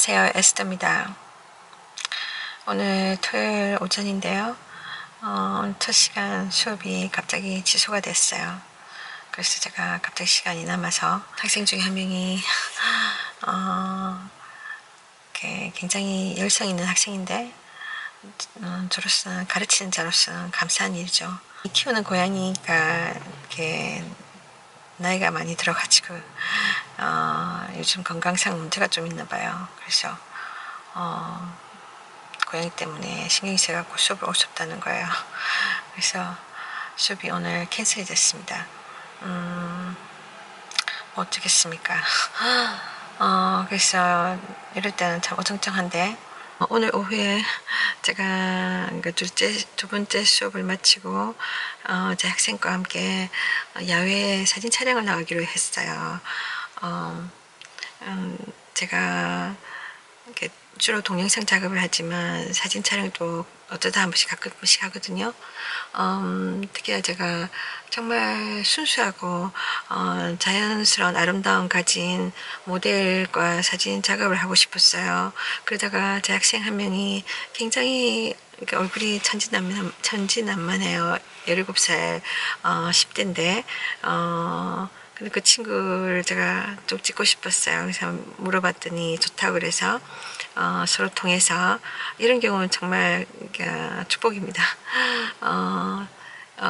안녕하세요, 에스더입니다. 오늘 토요일 오전인데요. 오늘 첫 시간 수업이 갑자기 취소가 됐어요. 그래서 제가 갑자기 시간이 남아서 학생 중에 한 명이 굉장히 열성 있는 학생인데 저로서는, 가르치는 자로서는 감사한 일이죠. 키우는 고양이가 이렇게 나이가 많이 들어가지고 요즘 건강상 문제가 좀 있나 봐요. 그래서 고양이 때문에 신경이 쓰여갖고 수업을 올 수 없다는 거예요. 그래서 수업이 오늘 캔슬이 됐습니다. 뭐 어쩌겠습니까. 그래서 이럴 때는 참 어정쩡한데, 오늘 오후에 제가 두 번째 수업을 마치고 제 학생과 함께 야외 사진 촬영을 나가기로 했어요. 제가 이렇게 주로 동영상 작업을 하지만 사진 촬영도 어쩌다 한 번씩 가끔씩 하거든요. 특히나 제가 정말 순수하고 자연스러운 아름다움 가진 모델과 사진 작업을 하고 싶었어요. 그러다가 제 학생 한 명이 굉장히 얼굴이 천진난만해요. 17살 10대인데 근데 그 친구를 제가 좀 찍고 싶었어요. 그래서 물어봤더니 좋다고 그래서 서로 통해서, 이런 경우는 정말 축복입니다.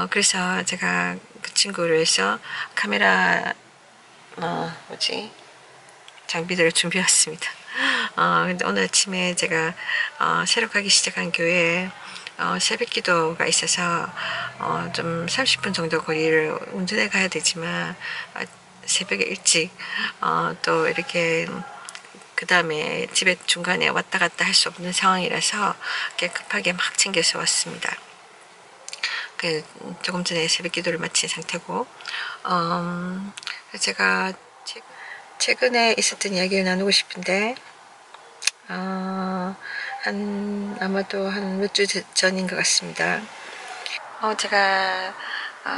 그래서 제가 그 친구를 위해서 카메라 장비들을 준비했습니다. 근데 오늘 아침에 제가 새로 가기 시작한 교회에 새벽 기도가 있어서 좀 30분 정도 거리를 운전해 가야 되지만 새벽에 일찍 또 이렇게 그 다음에 집에 중간에 왔다 갔다 할 수 없는 상황이라서 급하게 막 챙겨서 왔습니다. 조금 전에 새벽 기도를 마친 상태고, 제가 최근에 있었던 이야기를 나누고 싶은데, 아마도 한 몇 주 전인 것 같습니다. 제가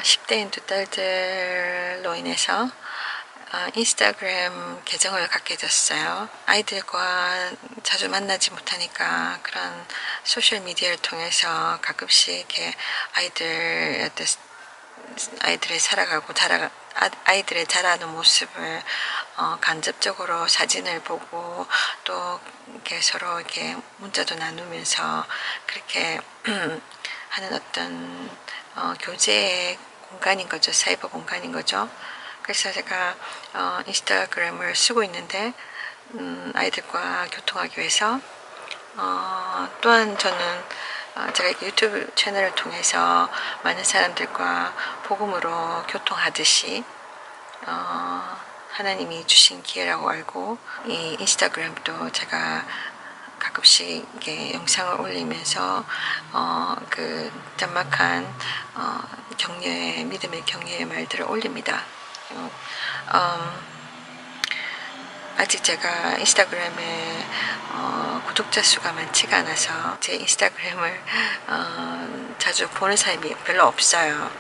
10대인 두 딸들로 인해서 인스타그램 계정을 갖게 됐어요. 아이들과 자주 만나지 못하니까 그런 소셜 미디어를 통해서 가끔씩 이렇게 아이들의 살아가고 아이들의 자라는 모습을 간접적으로 사진을 보고 또 이렇게 서로 이렇게 문자도 나누면서 그렇게 하는 어떤 교제의 공간인 거죠. 사이버 공간인 거죠. 그래서 제가 인스타그램을 쓰고 있는데 아이들과 교통하기 위해서 또한 저는 제가 유튜브 채널을 통해서 많은 사람들과 복음으로 교통하듯이 하나님이 주신 기회라고 알고, 이 인스타그램도 제가 가끔씩 이게 영상을 올리면서 그 짤막한 믿음의 격려의 말들을 올립니다. 아직 제가 인스타그램에 구독자 수가 많지가 않아서 제 인스타그램을 자주 보는 사람이 별로 없어요.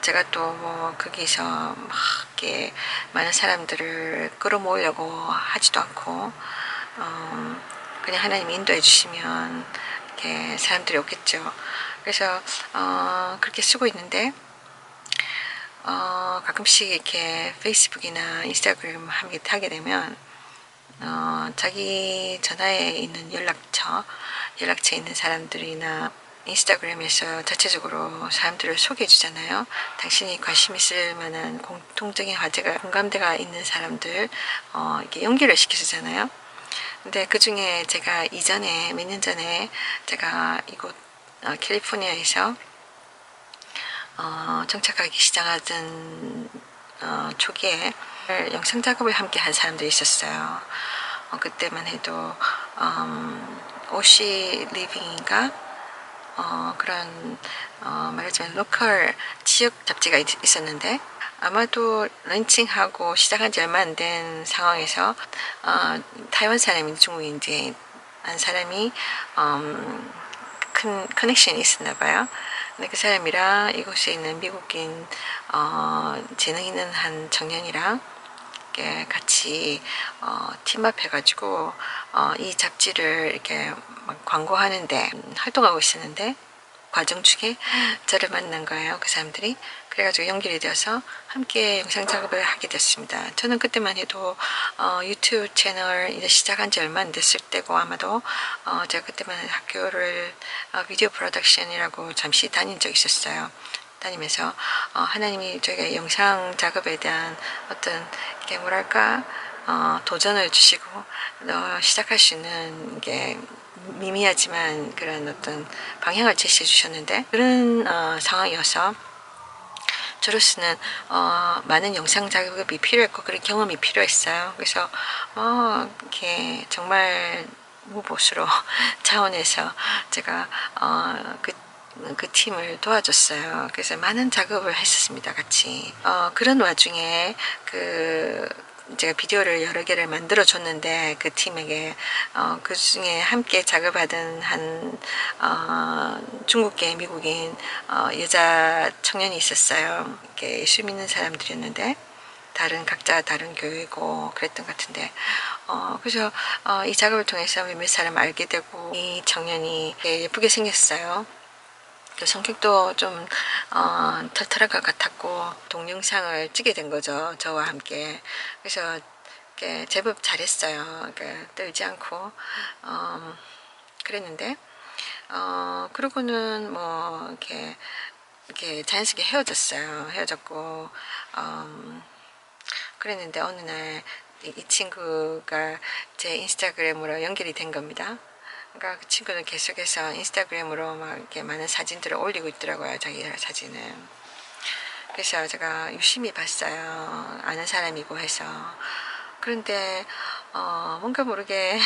제가 또 뭐 거기서 막 이렇게 많은 사람들을 끌어모으려고 하지도 않고 그냥 하나님 인도해 주시면 이렇게 사람들이 오겠죠. 그래서 그렇게 쓰고 있는데 가끔씩 이렇게 페이스북이나 인스타그램 하게 되면 자기 전화에 있는 연락처에 있는 사람들이나 인스타그램에서 자체적으로 사람들을 소개해 주잖아요. 당신이 관심 있을 만한 공통적인 화제가 공감대가 있는 사람들 이렇게 연결을 시켜주잖아요. 근데 그 중에 제가 몇 년 전에 제가 이곳 캘리포니아에서 정착하기 시작하던 초기에 영상 작업을 함께 한 사람들이 있었어요. 그때만 해도 오시 리빙인가 그런 말하자면 로컬 지역 잡지가 있었는데, 아마도 런칭하고 시작한 지 얼마 안 된 상황에서 타이완 사람인 중국인지 한 사람이 큰 커넥션이 있었나 봐요. 근데 그 사람이랑 이곳에 있는 미국인 재능 있는 한 청년이랑 이렇게 같이 팀업 해가지고 이 잡지를 이렇게 막 광고하는데 활동하고 있었는데 과정 중에 저를 만난 거예요. 그 사람들이. 그래가지고 연결이 되어서 함께 영상 작업을 하게 됐습니다. 저는 그때만 해도 유튜브 채널 이제 시작한 지 얼마 안 됐을 때고, 아마도 제가 그때만 학교를 비디오 프로덕션이라고 잠시 다닌 적이 있었어요. 다니면서 하나님이 저에게 영상 작업에 대한 어떤 이게 뭐랄까 도전을 주시고 시작할 수 있는 게 미미하지만 그런 어떤 방향을 제시해 주셨는데, 그런 상황이어서 저로서는 많은 영상 작업이 필요했고 그런 경험이 필요했어요. 그래서 이렇게 정말 무보수로 차원에서 제가 그 팀을 도와줬어요. 그래서 많은 작업을 했었습니다, 같이. 그런 와중에 제가 비디오를 여러 개를 만들어 줬는데, 그 팀에게 그 중에 함께 작업하던 한 중국계 미국인 여자 청년이 있었어요. 이렇게 예수 믿는 사람들이었는데 각자 다른 교회고 그랬던 것 같은데, 그래서 이 작업을 통해서 몇몇 사람 알게 되고, 이 청년이 예쁘게 생겼어요. 그 성격도 좀 털털한 것 같았고 동영상을 찍게 된 거죠, 저와 함께. 그래서 이렇게 제법 잘했어요. 그러니까 떨지 않고 그랬는데 그러고는 뭐 이렇게 자연스럽게 헤어졌고 그랬는데 어느 날 이 친구가 제 인스타그램으로 연결이 된 겁니다. 그러니까 그 친구는 계속해서 인스타그램으로 막 이렇게 많은 사진들을 올리고 있더라고요, 자기 사진을. 그래서 제가 유심히 봤어요. 아는 사람이고 해서. 그런데 뭔가 모르게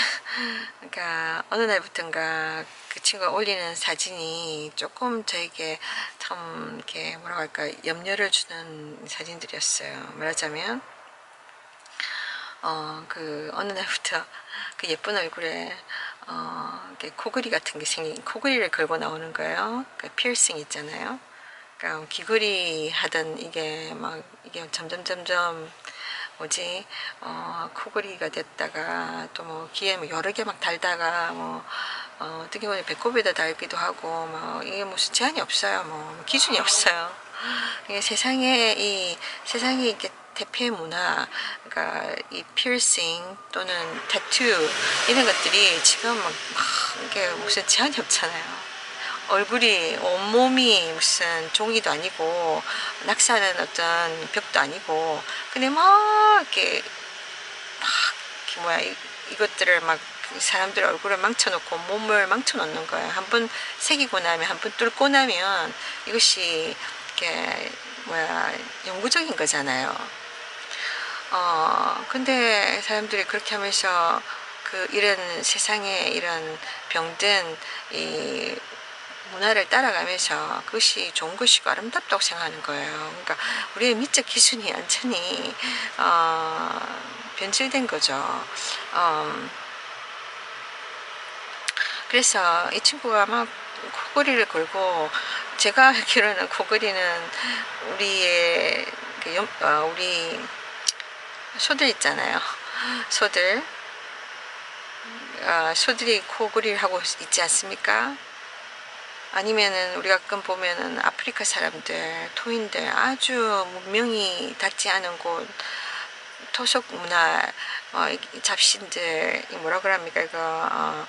그러니까 어느 날부턴가 그 친구가 올리는 사진이 조금 저에게 참 이렇게 뭐라고 할까, 염려를 주는 사진들이었어요. 말하자면 어느 날부터 그 예쁜 얼굴에 이렇게 코걸이 같은 게 코걸이를 걸고 나오는 거예요. 그 피어싱 있잖아요. 그러니까 귀걸이 하던 이게 점점 뭐지, 코걸이가 됐다가 또 뭐 귀에 뭐 여러 개 막 달다가 어떻게 보면 배꼽에다 달기도 하고, 이게 무슨 제한이 없어요. 기준이 없어요. 이게 세상이 이렇게 대표의 문화, 그러니까 이 피어싱 또는 타투 이런 것들이 지금 이게 무슨 제한이 없잖아요. 얼굴이, 온몸이 무슨 종이도 아니고 낙사하는 어떤 벽도 아니고, 근데 이렇게 이것들을 사람들 얼굴을 망쳐놓고 몸을 망쳐놓는 거예요. 한번 새기고 나면, 한번 뚫고 나면 이것이 이렇게 영구적인 거잖아요. 근데 사람들이 그렇게 하면서 이런 세상에 이런 병든 이 문화를 따라가면서 그것이 좋은 것이고 아름답다고 생각하는 거예요. 그러니까 우리의 미적 기준이 완전히 변질된 거죠. 그래서 이 친구가 코걸이를 걸고, 제가 알기로는 코걸이는 우리의 우리 소들 있잖아요. 소들이 코걸이를 하고 있지 않습니까? 아니면은 우리가 가끔 보면은 아프리카 사람들, 토인들, 아주 문명이 닿지 않은 곳, 토속 문화, 잡신들, 뭐라 그럽니까, 이거,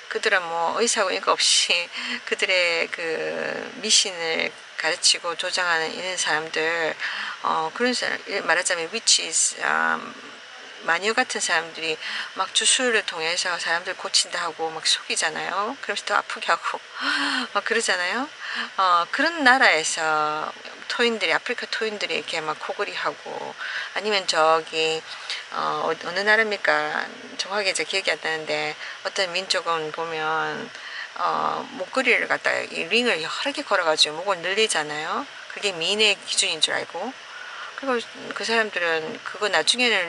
그들은 뭐 의사고 이거 없이 그들의 그 미신을 가르치고 조장하는 이런 사람들, 그런 사람, 말하자면 witches, 마녀 같은 사람들이 주술을 통해서 사람들 고친다 하고 속이잖아요. 그러면서 더 아프게 하고 그러잖아요. 그런 나라에서 아프리카 토인들이 이렇게 코걸이 하고, 아니면 저기 어느 나라입니까? 정확하게 기억이 안 나는데, 어떤 민족은 보면 목걸이를 갖다가 이 링을 여러 개 걸어가지고 목을 늘리잖아요. 그게 미인의 기준인 줄 알고. 그리고 그 사람들은 그거 나중에는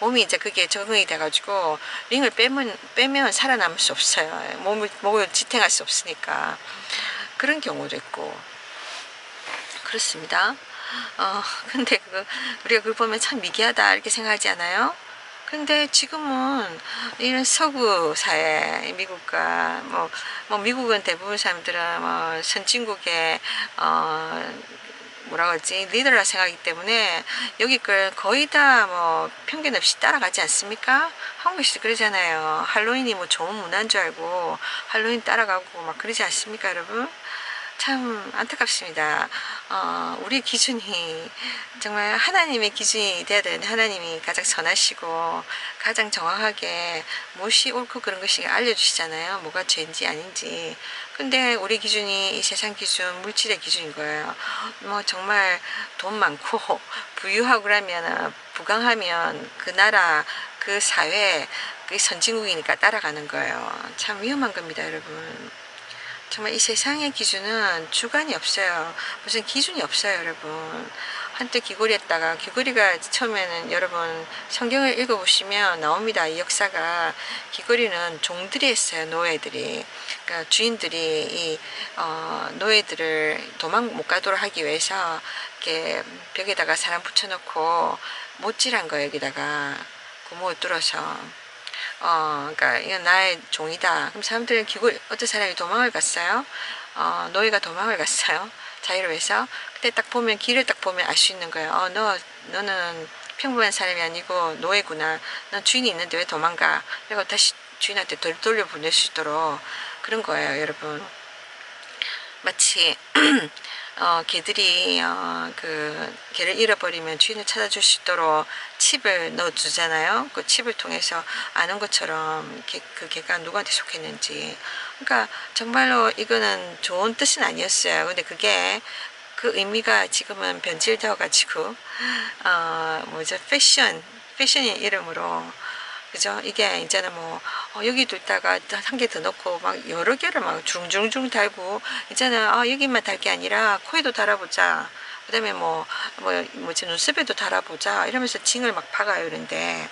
몸이 이제 그게 적응이 돼가지고 링을 빼면 살아남을 수 없어요. 목을 지탱할 수 없으니까. 그런 경우도 있고 그렇습니다. 근데 우리가 그걸 보면 참 미개하다 이렇게 생각하지 않아요? 근데 지금은 이런 서구 사회, 미국과 미국은 대부분 사람들은 선진국의 뭐라 그러지, 리더라 생각하기 때문에 여기 걸 거의 다 편견 없이 따라가지 않습니까? 한국에서도 그러잖아요. 할로윈이 좋은 문화인 줄 알고 할로윈 따라가고 막 그러지 않습니까, 여러분? 참 안타깝습니다. 우리 기준이 정말 하나님의 기준이 돼야 되는데, 하나님이 가장 선하시고 가장 정확하게 무엇이 옳고 그런 것이 알려주시잖아요. 뭐가 죄인지 아닌지. 근데 우리 기준이 이 세상 기준, 물질의 기준인 거예요. 정말 돈 많고 부유하고 그러면 부강하면 그 나라, 그 사회, 그 선진국이니까 따라가는 거예요. 참 위험한 겁니다, 여러분. 정말 이 세상의 기준은 주관이 없어요. 무슨 기준이 없어요, 여러분. 한때 귀걸이 했다가, 귀걸이가 처음에는 여러분 성경을 읽어보시면 나옵니다. 이 역사가. 귀걸이는 종들이 했어요, 노예들이. 그러니까 주인들이 이 노예들을 도망 못 가도록 하기 위해서 이렇게 벽에다가 사람 붙여놓고 못질한 거예요, 여기다가. 구멍을 뚫어서. 그러니까 이건 나의 종이다. 그럼 사람들은 어떤 사람이 도망을 갔어요. 노예가 도망을 갔어요. 자유를 위해서. 그때 딱 보면, 길을 딱 보면 알 수 있는 거예요. 너는 평범한 사람이 아니고 노예구나. 넌 주인이 있는데 왜 도망가? 그리고 다시 주인한테 돌려보낼 수 있도록 그런 거예요, 여러분. 마치 개들이 개를 잃어버리면 주인을 찾아줄 수 있도록 칩을 넣어주잖아요. 그 칩을 통해서 아는 것처럼 그 개가 누구한테 속했는지. 그러니까 정말로 이거는 좋은 뜻은 아니었어요. 근데 그게 그 의미가 지금은 변질되어 가지고 패션의 이름으로, 그죠? 이게 이제는 여기 둘다가 한 개 더 넣고 막 여러 개를 막 중중중 달고, 이제는 여기만 달 게 아니라 코에도 달아보자. 그 다음에 뭐지, 눈썹에도 달아보자. 이러면서 징을 막 박아요, 이런데.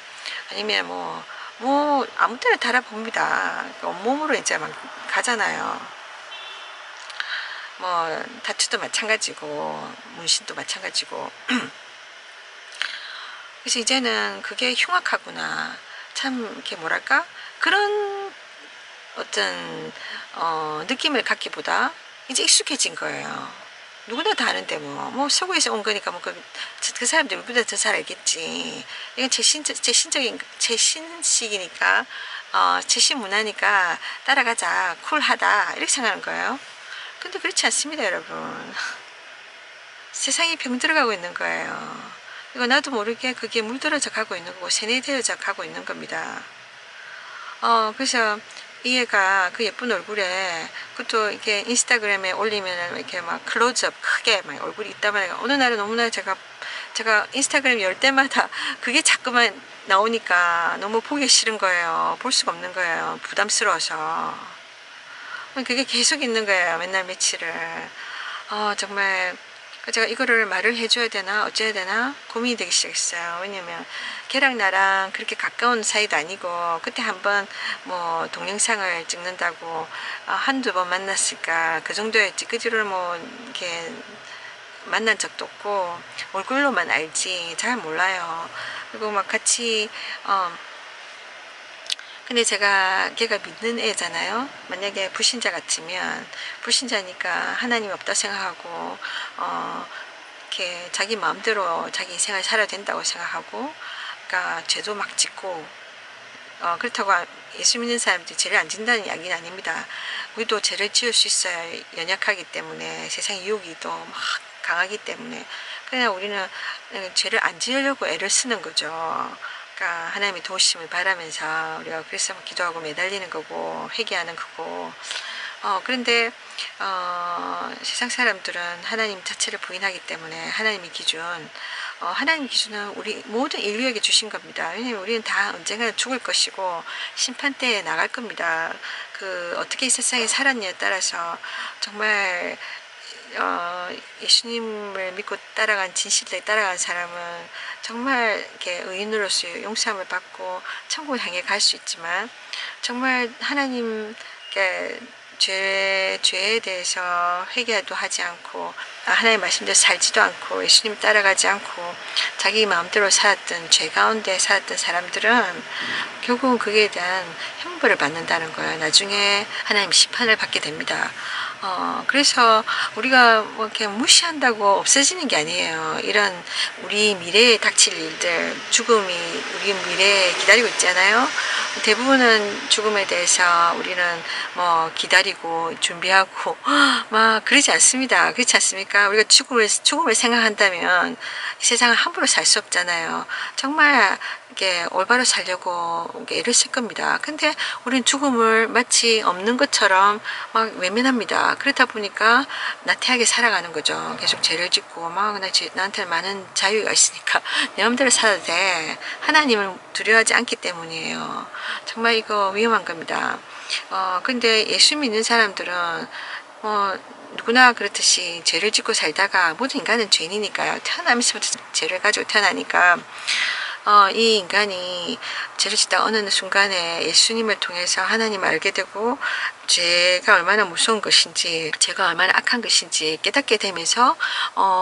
아니면 아무 때나 달아봅니다. 온몸으로 이제 막 가잖아요. 타투도 마찬가지고, 문신도 마찬가지고. 그래서 이제는 그게 흉악하구나. 참 이렇게 뭐랄까, 그런 어떤 느낌을 갖기보다 이제 익숙해진 거예요. 누구나 다 아는데 서구에서 온 거니까 그 사람들이 우리보다 더 잘 알겠지. 이건 제 신식이니까 제 신 문화니까 따라가자, 쿨하다 이렇게 생각하는 거예요. 근데 그렇지 않습니다, 여러분. 세상이 병들어가고 있는 거예요. 이거 나도 모르게 그게 물들어져 가고 있는 거고 세뇌되어져 가고 있는 겁니다. 그래서 이 애가 그 예쁜 얼굴에, 그것도 이렇게 인스타그램에 올리면 이렇게 막 클로즈업 크게 막 얼굴이 있다만, 어느 날은 너무나 제가 인스타그램 열 때마다 그게 자꾸만 나오니까 너무 보기 싫은 거예요. 볼 수가 없는 거예요. 부담스러워서. 그게 계속 있는 거예요. 맨날 며칠을. 정말 제가 이거를 말을 해줘야 되나 어째야 되나 고민이 되기 시작했어요. 왜냐면 걔랑 나랑 그렇게 가까운 사이도 아니고, 그때 한번 동영상을 찍는다고 한두 번 만났을까 그 정도였지. 그 뒤로 이렇게 만난 적도 없고 얼굴로만 알지 잘 몰라요. 그리고 막 같이 근데 제가 걔가 믿는 애잖아요. 만약에 불신자 같으면, 불신자니까 하나님 없다 생각하고 이렇게 자기 마음대로 자기 인생을 살아야 된다고 생각하고, 그러니까 죄도 막 짓고, 그렇다고 예수 믿는 사람들이 죄를 안 짓는다는 이야기는 아닙니다. 우리도 죄를 지을 수 있어요. 연약하기 때문에, 세상 유혹이 또 막 강하기 때문에. 그냥 우리는 죄를 안 지으려고 애를 쓰는 거죠. 그러니까 하나님의 도우심을 바라면서 우리가 그래서 기도하고 매달리는 거고 회개하는 거고. 그런데 세상 사람들은 하나님 자체를 부인하기 때문에 하나님의 기준은 우리 모든 인류에게 주신 겁니다. 왜냐하면 우리는 다 언젠가 죽을 것이고 심판대에 나갈 겁니다. 어떻게 이 세상에 살았냐에 따라서 정말 예수님을 믿고 따라간, 진실되게 따라간 사람은 정말 이렇게 의인으로서 용서함을 받고 천국을 향해 갈 수 있지만, 정말 하나님께 죄에 대해서 회개도 하지 않고 하나님의 말씀대로 살지도 않고 예수님 따라가지 않고 자기 마음대로 살았던 죄 가운데 살았던 사람들은 결국은 그에 대한 형벌을 받는다는 거예요. 나중에 하나님 심판을 받게 됩니다. 그래서 우리가 뭐 이렇게 무시한다고 없어지는 게 아니에요. 이런 우리 미래에 닥칠 일들, 죽음이 우리 미래에 기다리고 있잖아요. 대부분은 죽음에 대해서 우리는 뭐 기다리고 준비하고 막 그러지 않습니다. 그렇지 않습니까? 우리가 죽음을 생각한다면 이 세상을 함부로 살 수 없잖아요. 정말 이게 올바로 살려고 애를 쓸 겁니다. 근데 우리는 죽음을 마치 없는 것처럼 막 외면합니다. 그렇다 보니까 나태하게 살아가는 거죠. 계속 죄를 짓고 막 나한테는 많은 자유가 있으니까 내 마음대로 살아도 돼. 하나님을 두려워하지 않기 때문이에요. 정말 이거 위험한 겁니다. 근데 예수 믿는 사람들은 누구나 그렇듯이 죄를 짓고 살다가 모든 인간은 죄인이니까요. 태어나면서부터 죄를 가지고 태어나니까 이 인간이 죄를 짓다 어느 순간에 예수님을 통해서 하나님을 알게 되고 죄가 얼마나 무서운 것인지 죄가 얼마나 악한 것인지 깨닫게 되면서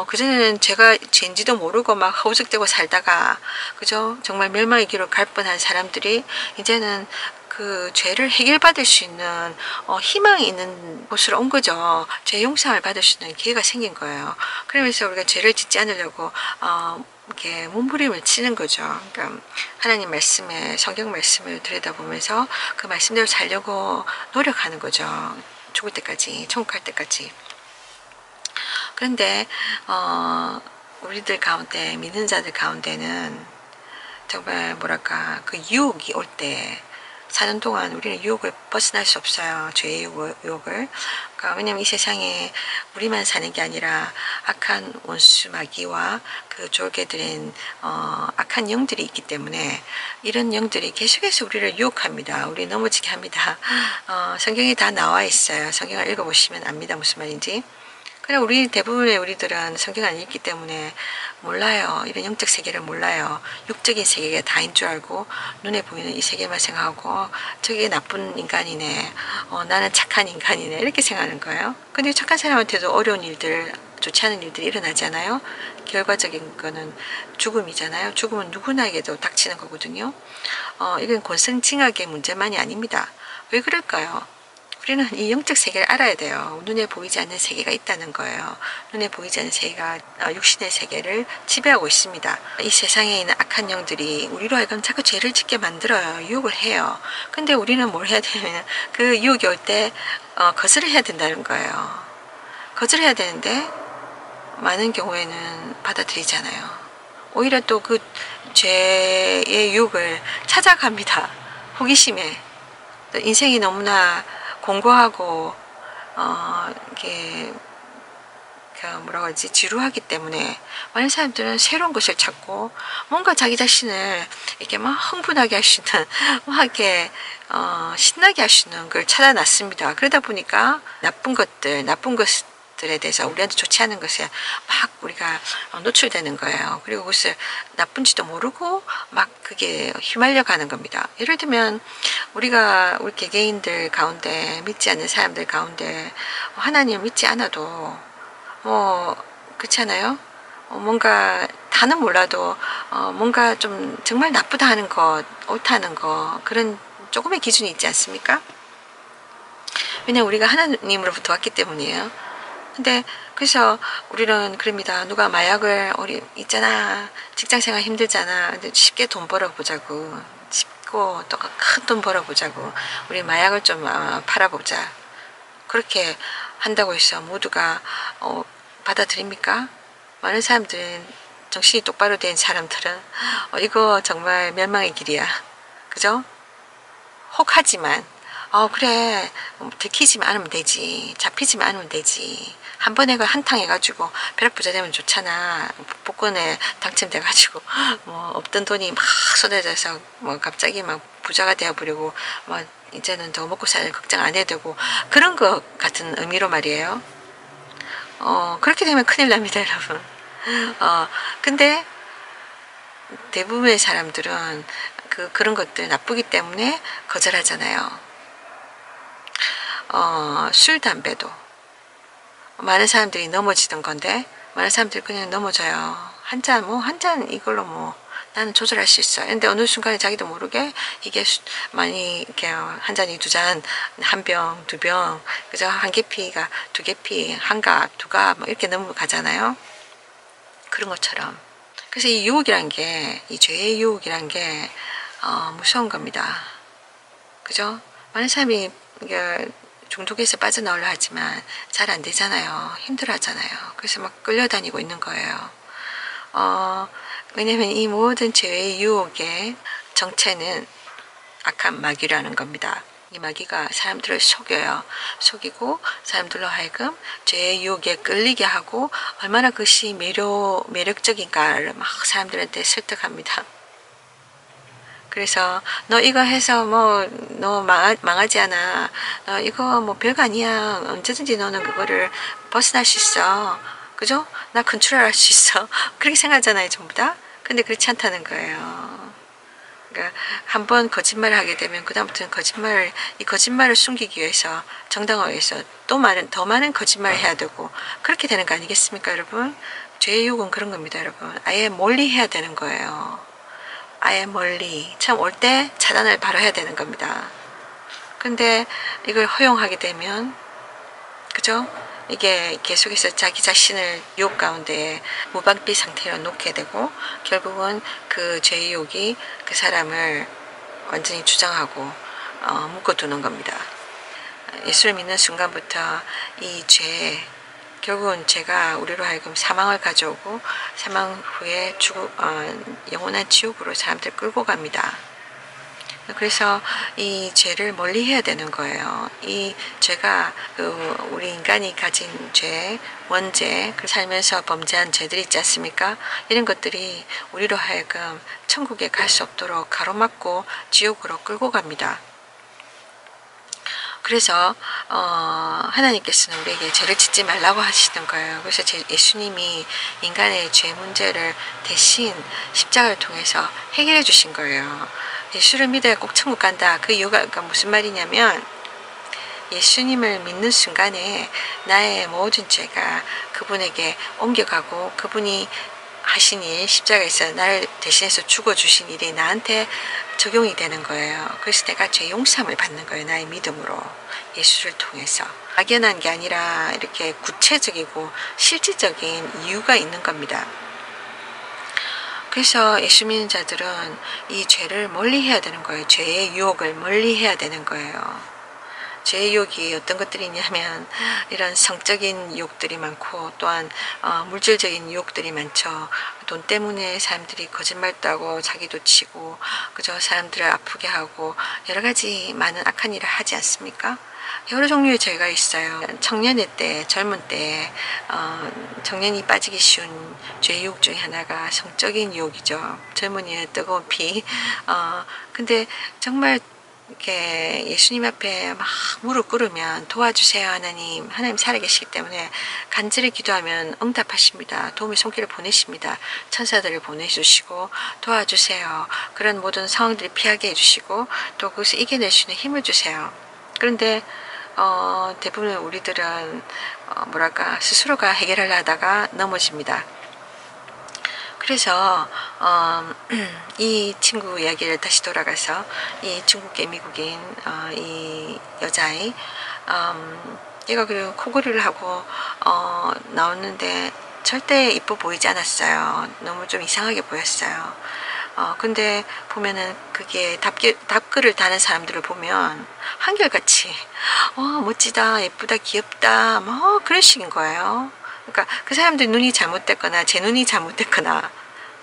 그전에는 죄가 죄인지도 모르고 막 허우적대고 살다가 그죠? 정말 멸망의 길로 갈 뻔한 사람들이 이제는 그 죄를 해결받을 수 있는 희망이 있는 곳으로 온 거죠. 죄 용서를 받을 수 있는 기회가 생긴 거예요. 그러면서 우리가 죄를 짓지 않으려고 이렇게 몸부림을 치는 거죠. 그러니까 하나님 말씀에 성경 말씀을 들여다보면서 그 말씀대로 살려고 노력하는 거죠. 죽을 때까지, 천국 갈 때까지. 그런데 우리들 가운데 믿는 자들 가운데는 정말 뭐랄까 그 유혹이 올 때 사는 동안 우리는 유혹을 벗어날 수 없어요. 죄의 유혹을. 그러니까 왜냐면 이 세상에 우리만 사는 게 아니라 악한 원수 마귀와 그 졸개들인 악한 영들이 있기 때문에 이런 영들이 계속해서 우리를 유혹합니다. 우리 넘어지게 합니다. 성경이 다 나와 있어요. 성경을 읽어보시면 압니다. 무슨 말인지. 그냥 대부분의 우리들은 성경 안 읽기 때문에 몰라요. 이런 영적 세계를 몰라요. 육적인 세계가 다인 줄 알고 눈에 보이는 이 세계만 생각하고 저게 나쁜 인간이네. 나는 착한 인간이네. 이렇게 생각하는 거예요. 근데 착한 사람한테도 어려운 일들, 좋지 않은 일들이 일어나잖아요. 결과적인 거는 죽음이잖아요. 죽음은 누구나에게도 닥치는 거거든요. 이건 권선징악의 문제만이 아닙니다. 왜 그럴까요? 우리는 이 영적 세계를 알아야 돼요. 눈에 보이지 않는 세계가 있다는 거예요. 눈에 보이지 않는 세계가 육신의 세계를 지배하고 있습니다. 이 세상에 있는 악한 영들이 우리로 하여금 자꾸 죄를 짓게 만들어요. 유혹을 해요. 근데 우리는 뭘 해야 되냐면 그 유혹이 올 때 거절을 해야 된다는 거예요. 거절해야 되는데 많은 경우에는 받아들이잖아요. 오히려 또 그 죄의 유혹을 찾아갑니다. 호기심에. 인생이 너무나 공고하고 이게 뭐라고 하지 지루하기 때문에 많은 사람들은 새로운 것을 찾고 뭔가 자기 자신을 이렇게 막 흥분하게 할 수 있는 막 이렇게 신나게 할 수 있는 걸 찾아놨습니다. 그러다 보니까 나쁜 것들에 대해서 우리한테 좋지 않은 것에 막 우리가 노출되는 거예요. 그리고 그것을 나쁜지도 모르고 막 그게 휘말려 가는 겁니다. 예를 들면 우리 개개인들 가운데 믿지 않는 사람들 가운데 하나님을 믿지 않아도 그렇잖아요. 뭔가 다는 몰라도 뭔가 좀 정말 나쁘다 하는 것, 옳다는 것 그런 조금의 기준이 있지 않습니까? 왜냐면 우리가 하나님으로부터 왔기 때문이에요. 근데 그래서 우리는 그럽니다. 누가 마약을 있잖아. 직장생활 힘들잖아. 근데 쉽게 돈 벌어보자고. 쉽고 또 큰 돈 벌어보자고. 우리 마약을 좀 팔아보자. 그렇게 한다고 해서 모두가 받아들입니까? 많은 사람들은 정신이 똑바로 된 사람들은 이거 정말 멸망의 길이야. 그죠? 혹하지만 그래 들키지만 않으면 되지. 잡히지만 않으면 되지. 한 번에 한탕 해가지고 벼락 부자 되면 좋잖아. 복권에 당첨돼가지고 없던 돈이 막 쏟아져서 갑자기 막 부자가 되어버리고 이제는 더 먹고 사는 걱정 안 해도 되고 그런 것 같은 의미로 말이에요. 그렇게 되면 큰일 납니다, 여러분. 근데 대부분의 사람들은 그런 것들 나쁘기 때문에 거절하잖아요. 술, 담배도 많은 사람들이 넘어지던 건데 많은 사람들이 그냥 넘어져요. 한 잔, 뭐 한 잔 이걸로 뭐 나는 조절할 수 있어. 근데 어느 순간에 자기도 모르게 이게 많이 이렇게 한 잔이 두 잔, 한 병, 두 병, 그죠? 한 개피가 두 개피, 한 갑, 두 갑, 뭐 이렇게 넘어가잖아요. 그런 것처럼. 그래서 이 유혹이란 게, 이 죄의 유혹이란 게 무서운 겁니다. 그죠? 많은 사람이 이게 중독에서 빠져나오려 하지만 잘 안 되잖아요. 힘들어 하잖아요. 그래서 막 끌려다니고 있는 거예요. 왜냐면 이 모든 죄의 유혹의 정체는 악한 마귀라는 겁니다. 이 마귀가 사람들을 속여요. 속이고 사람들로 하여금 죄의 유혹에 끌리게 하고 얼마나 그것이 매력적인가를 막 사람들한테 설득합니다. 그래서 너 이거 해서 뭐 너 망하지 않아. 너 이거 뭐 별거 아니야. 언제든지 너는 그거를 벗어날 수 있어. 그죠? 나 컨트롤할 수 있어. 그렇게 생각하잖아요, 전부 다. 근데 그렇지 않다는 거예요. 그러니까 한번 거짓말을 하게 되면 그다음부터는 이 거짓말을 숨기기 위해서, 정당화하기 위해서 더 많은 거짓말을 해야 되고 그렇게 되는 거 아니겠습니까, 여러분? 죄의 유혹은 그런 겁니다, 여러분. 아예 멀리 해야 되는 거예요. 아예 멀리. 참 올 때 차단을 바로 해야 되는 겁니다. 근데 이걸 허용하게 되면, 그죠? 이게 계속해서 자기 자신을 유혹 가운데 무방비 상태로 놓게 되고 결국은 그 죄의 유혹이 그 사람을 완전히 주장하고 묶어두는 겁니다. 예수를 믿는 순간부터 이 죄, 결국은 죄가 우리로 하여금 사망을 가져오고 사망 후에 영원한 지옥으로 사람들 끌고 갑니다. 그래서 이 죄를 멀리 해야 되는 거예요. 이 죄가 우리 인간이 가진 죄, 원죄, 살면서 범죄한 죄들이 있지 않습니까? 이런 것들이 우리로 하여금 천국에 갈 수 없도록 가로막고 지옥으로 끌고 갑니다. 그래서 하나님께서는 우리에게 죄를 짓지 말라고 하시는 거예요. 그래서 예수님이 인간의 죄 문제를 대신 십자가를 통해서 해결해 주신 거예요. 예수를 믿어야 꼭 천국 간다. 그 이유가 무슨 말이냐면 예수님을 믿는 순간에 나의 모든 죄가 그분에게 옮겨가고 그분이 하신 일, 십자가에서 나를 대신해서 죽어주신 일이 나한테 적용이 되는 거예요. 그래서 내가 죄 용서함을 받는 거예요. 나의 믿음으로. 예수를 통해서. 막연한 게 아니라 이렇게 구체적이고 실질적인 이유가 있는 겁니다. 그래서 예수 믿는 자들은 이 죄를 멀리 해야 되는 거예요. 죄의 유혹을 멀리 해야 되는 거예요. 죄의 유혹이 어떤 것들이 있냐면 이런 성적인 유혹들이 많고 또한 물질적인 유혹들이 많죠. 돈 때문에 사람들이 거짓말도 하고 자기도 치고 그저 사람들을 아프게 하고 여러 가지 많은 악한 일을 하지 않습니까? 여러 종류의 죄가 있어요. 청년의 때, 젊은 때 청년이 빠지기 쉬운 죄의 유혹 중에 하나가 성적인 유혹이죠. 젊은이의 뜨거운 피. 근데 정말 이렇게 예수님 앞에 막 무릎 꿇으면 도와주세요 하나님. 하나님 살아계시기 때문에 간절히 기도하면 응답하십니다. 도움의 손길을 보내십니다. 천사들을 보내주시고 도와주세요. 그런 모든 상황들이 피하게 해주시고 또 그것을 이겨낼 수 있는 힘을 주세요. 그런데 대부분 우리들은 뭐랄까 스스로가 해결하려 하다가 넘어집니다. 그래서 이 친구 이야기를 다시 돌아가서 이 중국계 미국인 이 여자아이 얘가 그리고 코골이를 하고 나왔는데 절대 이뻐 보이지 않았어요. 너무 좀 이상하게 보였어요. 근데 보면은 그게 답글을 다는 사람들을 보면 한결같이 멋지다, 예쁘다, 귀엽다 뭐 그런 식인 거예요. 그러니까 그 사람들 눈이 잘못됐거나 제 눈이 잘못됐거나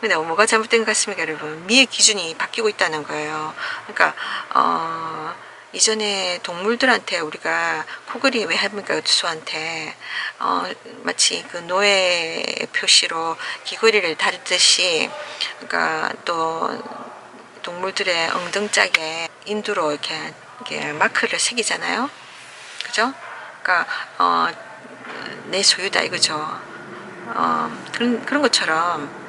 근데 뭐가 잘못된 것 같습니까, 여러분? 미의 기준이 바뀌고 있다는 거예요. 그러니까 이전에 동물들한테 우리가 코골이 왜 합니까? 소한테 마치 그 노예 표시로 귀걸이를 다루듯이 그러니까 또 동물들의 엉덩짝에 인두로 이렇게 마크를 새기잖아요. 그죠? 그러니까 내 소유다 이거죠. 그런 것처럼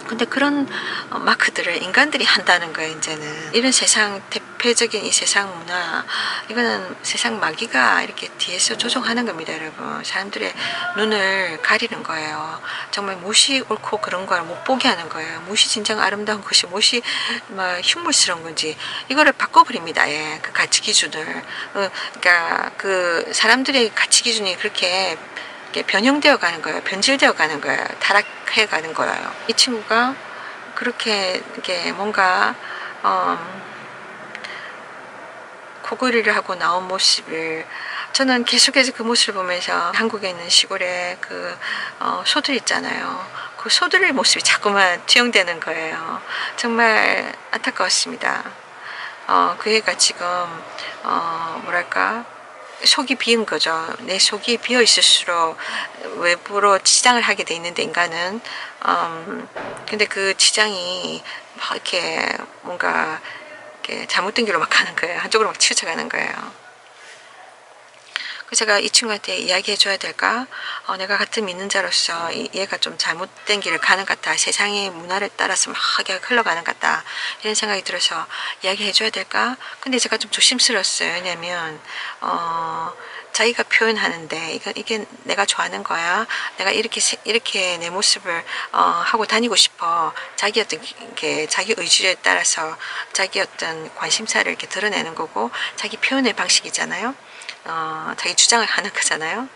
근데 그런 마크들을 인간들이 한다는 거예요. 이제는 이런 세상 부패적인 이 세상 문화, 이거는 세상 마귀가 이렇게 뒤에서 조종하는 겁니다, 여러분. 사람들의 눈을 가리는 거예요. 정말 무엇이 옳고 그런 걸 못 보게 하는 거예요. 무엇이 진정 아름다운 것이, 무엇이 막 흉물스러운 건지, 이거를 바꿔버립니다. 예, 그 가치 기준을. 그러니까 그 사람들의 가치 기준이 그렇게 변형되어 가는 거예요. 변질되어 가는 거예요. 타락해 가는 거예요. 이 친구가 그렇게 이게 뭔가 코골이를 하고 나온 모습을, 저는 계속해서 그 모습을 보면서 한국에 있는 시골에 그 소들 있잖아요. 그 소들의 모습이 자꾸만 투영되는 거예요. 정말 안타까웠습니다. 그 애가 지금 뭐랄까, 속이 비은 거죠. 내 속이 비어 있을수록 외부로 치장을 하게 돼 있는데, 인간은 근데 그 치장이 막 이렇게 뭔가 이렇게 잘못된 길로 막 가는 거예요. 한쪽으로 막 치우쳐 가는 거예요. 그래서 제가 이 친구한테 이야기해 줘야 될까? 내가 같은 믿는 자로서 얘가 좀 잘못된 길을 가는 것 같다. 세상의 문화를 따라서 막 흘러가는 것 같다. 이런 생각이 들어서 이야기해 줘야 될까? 근데 제가 좀 조심스러웠어요. 왜냐면 자기가 표현하는데 이게 내가 좋아하는 거야. 내가 이렇게 내 모습을 하고 다니고 싶어. 자기 어떤 자기 의지에 따라서 자기 어떤 관심사를 이렇게 드러내는 거고, 자기 표현의 방식이잖아요. 자기 주장을 하는 거잖아요.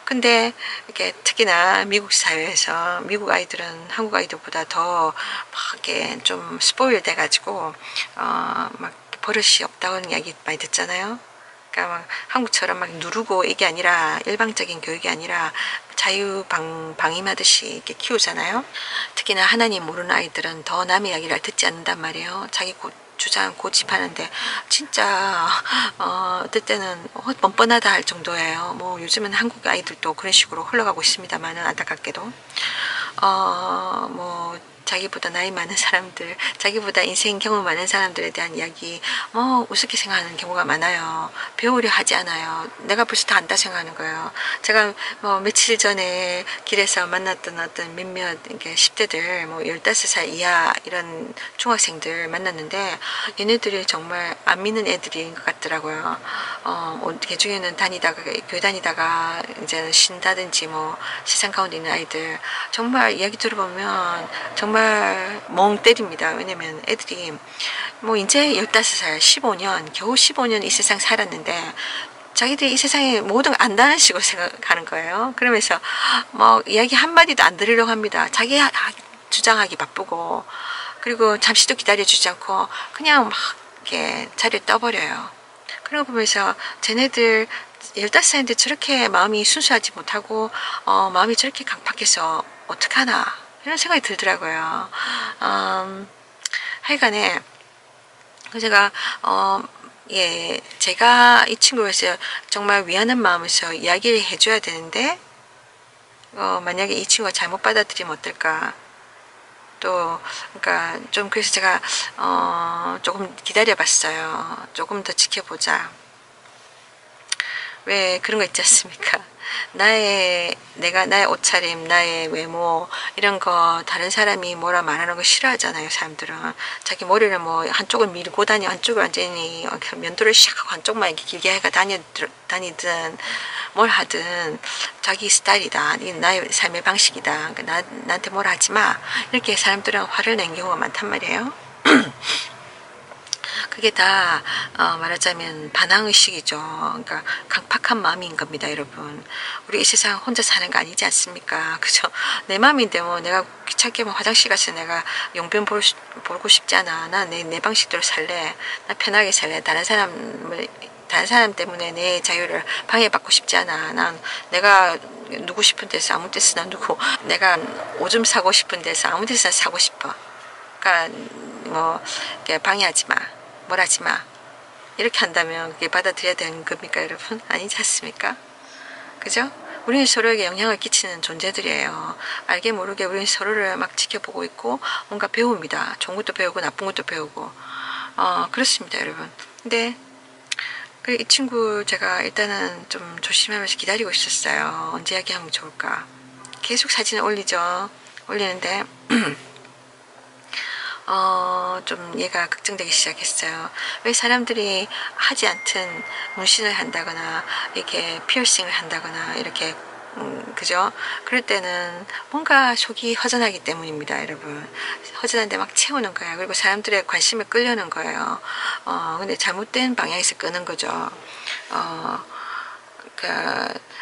근데 이렇게 특히나 미국 사회에서 미국 아이들은 한국 아이들보다 더 막 이렇게 좀 스포일 돼가지고 막 버릇이 없다는 이야기 많이 듣잖아요. 그러니까 막 한국처럼 막 누르고 이게 아니라, 일방적인 교육이 아니라 방임하듯이 이렇게 키우잖아요. 특히나 하나님 모르는 아이들은 더 남의 이야기를 듣지 않는단 말이에요. 자기 주장 고집하는데 진짜 어떨 때는 뻔뻔하다 할 정도예요. 뭐 요즘은 한국 아이들도 그런 식으로 흘러가고 있습니다만은, 안타깝게도 뭐 자기보다 나이 많은 사람들, 자기보다 인생 경험 많은 사람들에 대한 이야기 우습게 생각하는 경우가 많아요. 배우려 하지 않아요. 내가 벌써 다 안다 생각하는 거예요. 제가 며칠 전에 길에서 만났던 어떤 몇몇 10대들, 15살 이하 이런 중학생들 만났는데, 얘네들이 정말 안 믿는 애들인 것 같더라고요. 개중에는 교회 다니다가 이제 쉰다든지 세상 가운데 있는 아이들, 정말 이야기 들어보면 정말 멍 때립니다. 왜냐면 애들이 이제 15살, 15년, 겨우 15년 이 세상 살았는데 자기들이 이 세상에 모든 걸 안다는 식으로 생각하는 거예요. 그러면서 이야기 한마디도 안 들으려고 합니다. 자기 주장하기 바쁘고, 그리고 잠시도 기다려주지 않고 그냥 막 이렇게 자리를 떠버려요. 그런 거 보면서 쟤네들 15살인데 저렇게 마음이 순수하지 못하고 마음이 저렇게 강팍해서 어떡하나, 이런 생각이 들더라고요. 하여간에 제가 제가 이 친구에서 정말 위하는 마음에서 이야기를 해줘야 되는데, 만약에 이 친구가 잘못 받아들이면 어떨까. 또 그러니까 좀, 그래서 제가 조금 기다려봤어요. 조금 더 지켜보자. 왜 그런 거 있지 않습니까? 나의 옷차림, 나의 외모, 이런 거 다른 사람이 뭐라 말하는 거 싫어하잖아요, 사람들은. 자기 머리를 한쪽을 밀고 다니, 한쪽을 완전히 면도를 샥 하고 한쪽만 이렇게 길게 해가 다니든 뭘 하든 자기 스타일이다. 이게 나의 삶의 방식이다. 그러니까 나한테 뭐라 하지 마. 이렇게 사람들은 화를 낸 경우가 많단 말이에요. 그게 다 말하자면 반항의식이죠. 그러니까 강팍한 마음인 겁니다, 여러분. 우리 이 세상 혼자 사는 거 아니지 않습니까? 그죠? 내 마음인데 내가 귀찮게 화장실 가서 내가 용변 보고 싶지 않아. 나 내 방식대로 살래. 나 편하게 살래. 다른 사람 때문에 내 자유를 방해받고 싶지 않아. 난 내가 누구 싶은 데서 아무 데서나 누구, 내가 오줌 사고 싶은 데서 아무 데서나 사고 싶어. 그러니까 방해하지 마. 뭘 하지 마. 이렇게 한다면 그게 받아들여야 되는 겁니까, 여러분? 아니지 않습니까? 그죠? 우리는 서로에게 영향을 끼치는 존재들이에요. 알게 모르게 우리는 서로를 막 지켜보고 있고 뭔가 배웁니다. 좋은 것도 배우고 나쁜 것도 배우고 그렇습니다, 여러분. 근데 이 친구 제가 일단은 좀 조심하면서 기다리고 있었어요. 언제 이야기하면 좋을까. 계속 사진을 올리죠. 올리는데 좀 얘가 걱정되기 시작했어요. 왜 사람들이 하지 않던 문신을 한다거나 이렇게 피어싱을 한다거나 이렇게 그죠? 그럴 때는 뭔가 속이 허전하기 때문입니다, 여러분. 허전한데 막 채우는 거예요. 그리고 사람들의 관심을 끌려는 거예요. 근데 잘못된 방향에서 끄는 거죠. 그